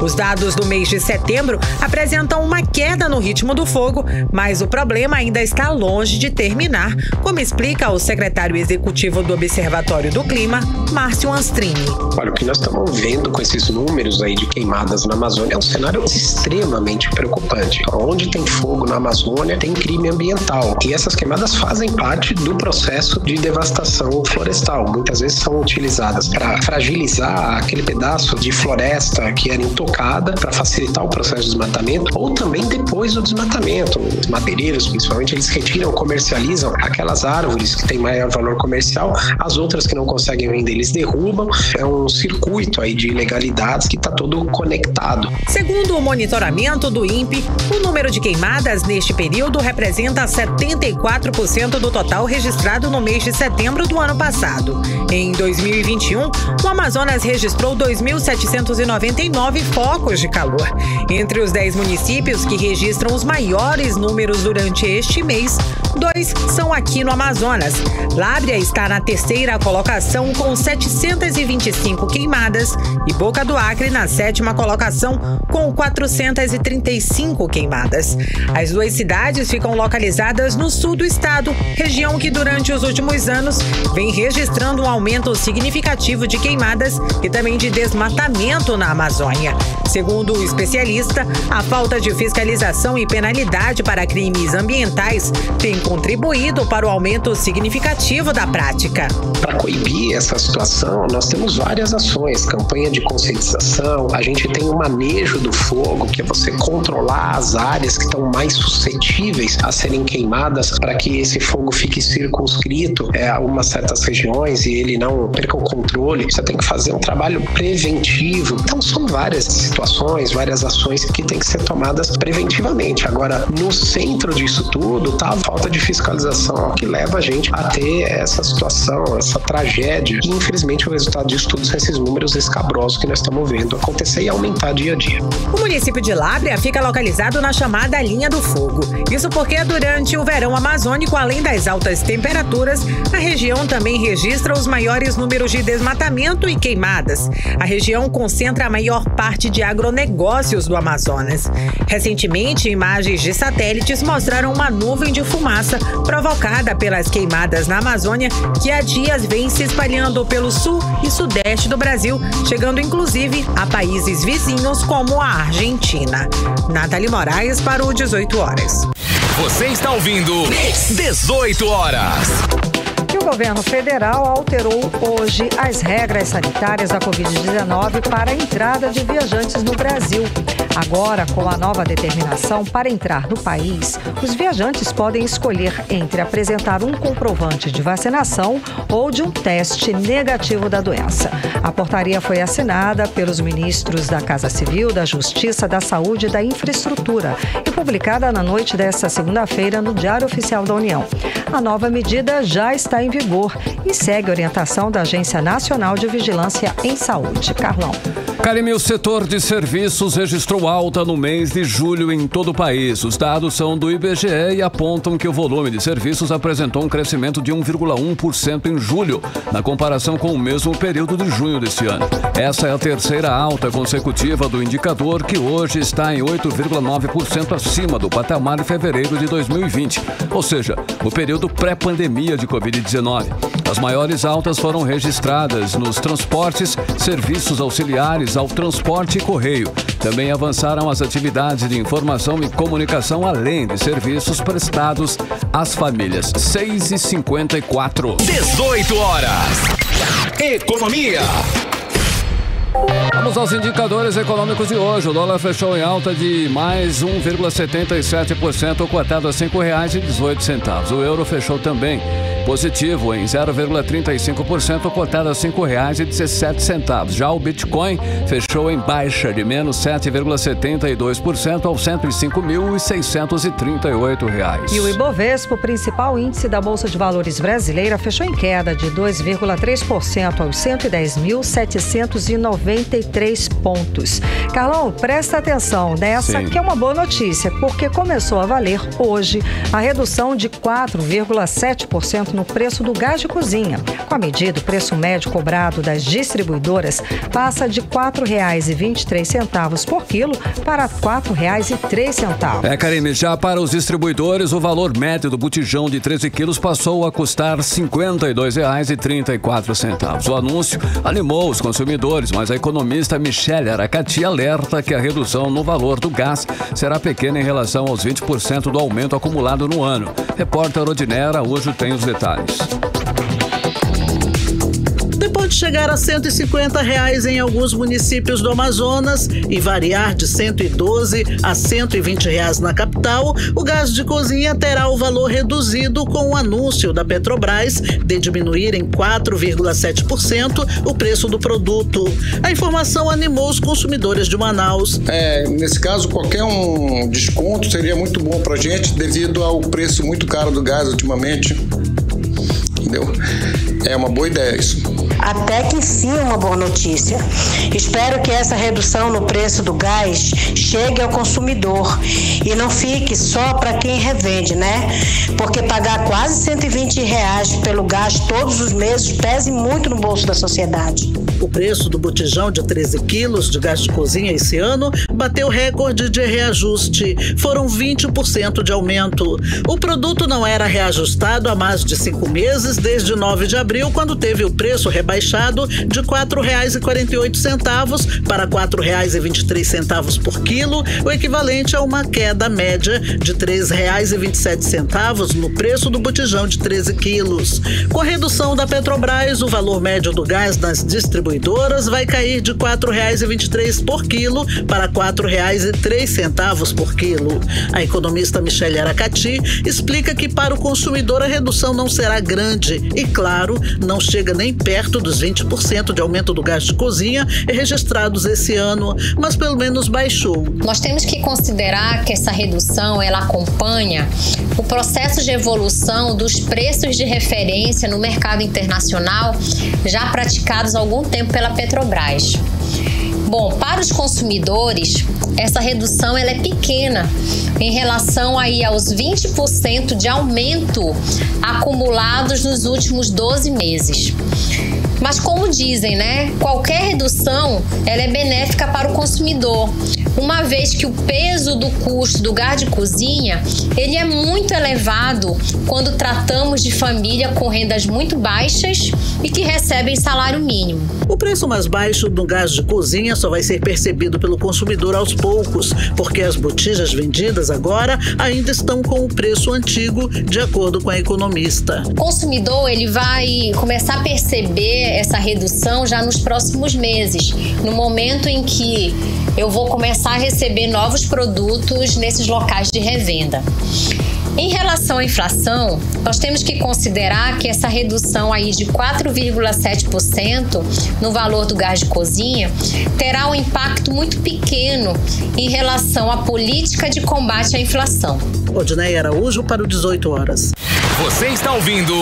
Os dados do mês de setembro apresentam uma queda no ritmo do fogo, mas o problema ainda está longe de terminar, como explica o secretário executivo do Observatório do Clima, Márcio Anstrini. Olha, o que nós estamos vendo com esses números aí de queimadas na Amazônia é um cenário extremamente preocupante. Onde tem fogo na Amazônia, tem crime ambiental. E essas queimadas fazem parte do processo de devastação florestal. Muitas vezes são utilizadas para fragilizar aquele pedaço de floresta que era intocada, para facilitar o processo de desmatamento, ou também depois do desmatamento. Os madeireiros, principalmente, eles retiram, comercializam aquelas árvores que têm maior valor comercial, as outras que não conseguem vender, eles derrubam. É um circuito aí de ilegalidades que está todo conectado. Segundo o monitoramento do INPE, o número de queimadas neste período representa 74% do total registrado no mês de setembro do ano passado. Em 2021, o Amazonas registrou 2.799 focos de calor. Entre os 10 municípios que registram os maiores números durante este mês, 2 são aqui no Amazonas. Lábrea está na terceira colocação com 725 queimadas e Boca do Acre na sétima colocação com 435 queimadas. As duas cidades ficam localizadas no sul do estado, região que durante os últimos anos vem registrando um aumento significativo de queimadas e também de desmatamento na Amazônia. Segundo o especialista, a falta de fiscalização e penalidade para crimes ambientais tem contribuído para o aumento significativo da prática. Para coibir essa situação, nós temos várias ações, campanha de conscientização, a gente tem um manejo do fogo, que é você controlar as áreas que estão mais suscetíveis a serem queimadas para que esse fogo fique circunscrito a umas certas regiões e ele não perca o controle. Você tem que fazer um trabalho preventivo. Então são várias situações, várias ações que têm que ser tomadas preventivamente. Agora, no centro disso tudo está a falta de fiscalização que leva a gente a ter essa situação, essa tragédia. E infelizmente o resultado disso tudo são esses números escabrosos que nós estamos vendo acontecer e aumentar dia a dia. O município de Lábrea fica localizado na chamada linha do fogo. Isso porque durante o verão amazônico, além das altas temperaturas, a região também registra os maiores números de desmatamento e queimadas. A região concentra a maior parte de agronegócios do Amazonas. Recentemente, imagens de satélites mostraram uma nuvem de fumaça provocada pelas queimadas na Amazônia, que há dias vem se espalhando pelo sul e sudeste do Brasil, chegando inclusive a países vizinhos como a Argentina. Nathalie Moraes para o 18 Horas. Você está ouvindo 18 Horas. O governo federal alterou hoje as regras sanitárias da Covid-19 para a entrada de viajantes no Brasil. Agora, com a nova determinação para entrar no país, os viajantes podem escolher entre apresentar um comprovante de vacinação ou de um teste negativo da doença. A portaria foi assinada pelos ministros da Casa Civil, da Justiça, da Saúde e da Infraestrutura e publicada na noite desta segunda-feira no Diário Oficial da União. A nova medida já está em vigor e segue a orientação da Agência Nacional de Vigilância em Saúde. Carlão. Karime, o setor de serviços registrou alta no mês de julho em todo o país. Os dados são do IBGE e apontam que o volume de serviços apresentou um crescimento de 1,1% em julho, na comparação com o mesmo período de junho deste ano. Essa é a terceira alta consecutiva do indicador, que hoje está em 8,9% acima do patamar de fevereiro de 2020, ou seja, o período pré-pandemia de Covid-19. As maiores altas foram registradas nos transportes, serviços auxiliares ao transporte e correio. Também avançaram as atividades de informação e comunicação, além de serviços prestados às famílias. 6h54. 18 Horas. Economia. Vamos aos indicadores econômicos de hoje. O dólar fechou em alta de mais 1,77%, cotado a R$ 5,18. O euro fechou também positivo em 0,35%, cotado a R$ 5,17. Já o Bitcoin fechou em baixa de menos 7,72% aos R$ 105.638. E o Ibovespa, o principal índice da Bolsa de Valores brasileira, fechou em queda de 2,3% aos 110.790 93 pontos. Carlão, presta atenção nessa que é uma boa notícia, porque começou a valer hoje a redução de 4,7% no preço do gás de cozinha. Com a medida, o preço médio cobrado das distribuidoras passa de R$ 4,23 por quilo para R$ 4,03. Karine, já para os distribuidores, o valor médio do botijão de 13 quilos passou a custar R$ 52,34. O anúncio animou os consumidores, mas a economista Michele Aracati alerta que a redução no valor do gás será pequena em relação aos 20% do aumento acumulado no ano. Repórter Odiné Araújo tem os detalhes. Pode chegar a R$ 150 em alguns municípios do Amazonas e variar de R$ 112 a R$ 120 na capital. O gás de cozinha terá o valor reduzido com o anúncio da Petrobras de diminuir em 4,7% o preço do produto. A informação animou os consumidores de Manaus. Nesse caso, qualquer um desconto seria muito bom para a gente devido ao preço muito caro do gás ultimamente. Entendeu? É uma boa ideia isso. Até que sim, uma boa notícia. Espero que essa redução no preço do gás chegue ao consumidor e não fique só para quem revende, né? Porque pagar quase R$ 120 pelo gás todos os meses pesa muito no bolso da sociedade. O preço do botijão de 13 quilos de gás de cozinha esse ano bateu recorde de reajuste. Foram 20% de aumento. O produto não era reajustado há mais de 5 meses, desde 9 de abril, quando teve o preço rebaixado de R$ 4,48 para R$ 4,23 por quilo, o equivalente a uma queda média de R$ 3,27 no preço do botijão de 13 quilos. Com a redução da Petrobras, o valor médio do gás nas distribuidoras vai cair de R$ 4,23 por quilo para R$ 4,03 por quilo. A economista Michele Aracati explica que para o consumidor a redução não será grande e, claro, não chega nem perto dos 20% de aumento do gás de cozinha registrados esse ano, mas pelo menos baixou. Nós temos que considerar que essa redução ela acompanha o processo de evolução dos preços de referência no mercado internacional já praticados há algum tempo pela Petrobras. Bom, para os consumidores, essa redução ela é pequena em relação aí aos 20% de aumento acumulados nos últimos 12 meses. Mas como dizem, né? Qualquer redução ela é benéfica para o consumidor, uma vez que o peso do custo do gás de cozinha ele é muito elevado quando tratamos de família com rendas muito baixas e que recebem salário mínimo. O preço mais baixo do gás de cozinha só vai ser percebido pelo consumidor aos poucos, porque as botijas vendidas agora ainda estão com o preço antigo, de acordo com a economista. O consumidor ele vai começar a perceber essa redução já nos próximos meses, no momento em que eu vou começar a receber novos produtos nesses locais de revenda. Em relação à inflação, nós temos que considerar que essa redução aí de 4,7% no valor do gás de cozinha terá um impacto muito pequeno em relação à política de combate à inflação. Odiné Araújo para o 18 horas. Você está ouvindo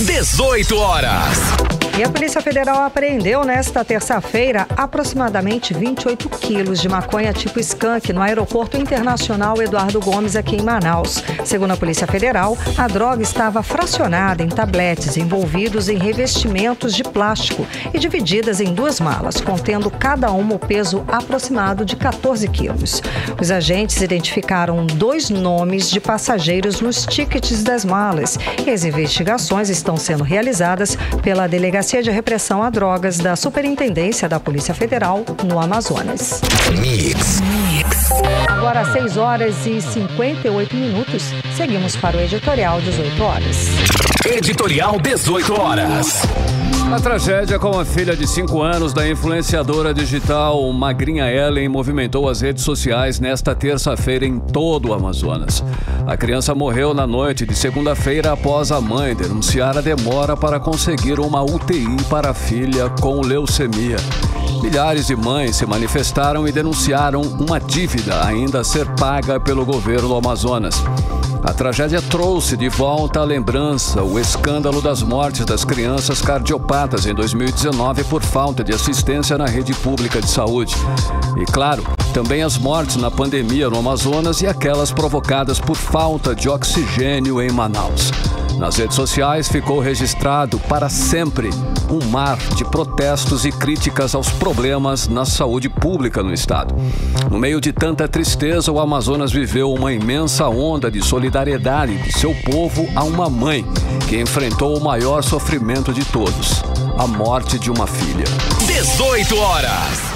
18 horas. E a Polícia Federal apreendeu nesta terça-feira aproximadamente 28 quilos de maconha tipo skunk no Aeroporto Internacional Eduardo Gomes, aqui em Manaus. Segundo a Polícia Federal, a droga estava fracionada em tabletes envolvidos em revestimentos de plástico e divididas em 2 malas, contendo cada uma o peso aproximado de 14 quilos. Os agentes identificaram 2 nomes de passageiros nos tickets das malas e as investigações estão sendo realizadas pela Delegacia de Repressão a Drogas da Superintendência da Polícia Federal no Amazonas. Mix. Agora às 6 horas e 58 minutos, seguimos para o Editorial 18 horas. Editorial 18 horas. A tragédia com a filha de 5 anos da influenciadora digital Magrinha Ellen movimentou as redes sociais nesta terça-feira em todo o Amazonas. A criança morreu na noite de segunda-feira após a mãe denunciar a demora para conseguir uma UTI para a filha com leucemia. Milhares de mães se manifestaram e denunciaram uma dívida ainda a ser paga pelo governo do Amazonas. A tragédia trouxe de volta à lembrança o escândalo das mortes das crianças cardiopatas em 2019 por falta de assistência na rede pública de saúde. E, claro, também as mortes na pandemia no Amazonas e aquelas provocadas por falta de oxigênio em Manaus. Nas redes sociais ficou registrado para sempre um mar de protestos e críticas aos problemas na saúde pública no estado. No meio de tanta tristeza, o Amazonas viveu uma imensa onda de solidariedade de seu povo a uma mãe que enfrentou o maior sofrimento de todos, a morte de uma filha. 18 horas.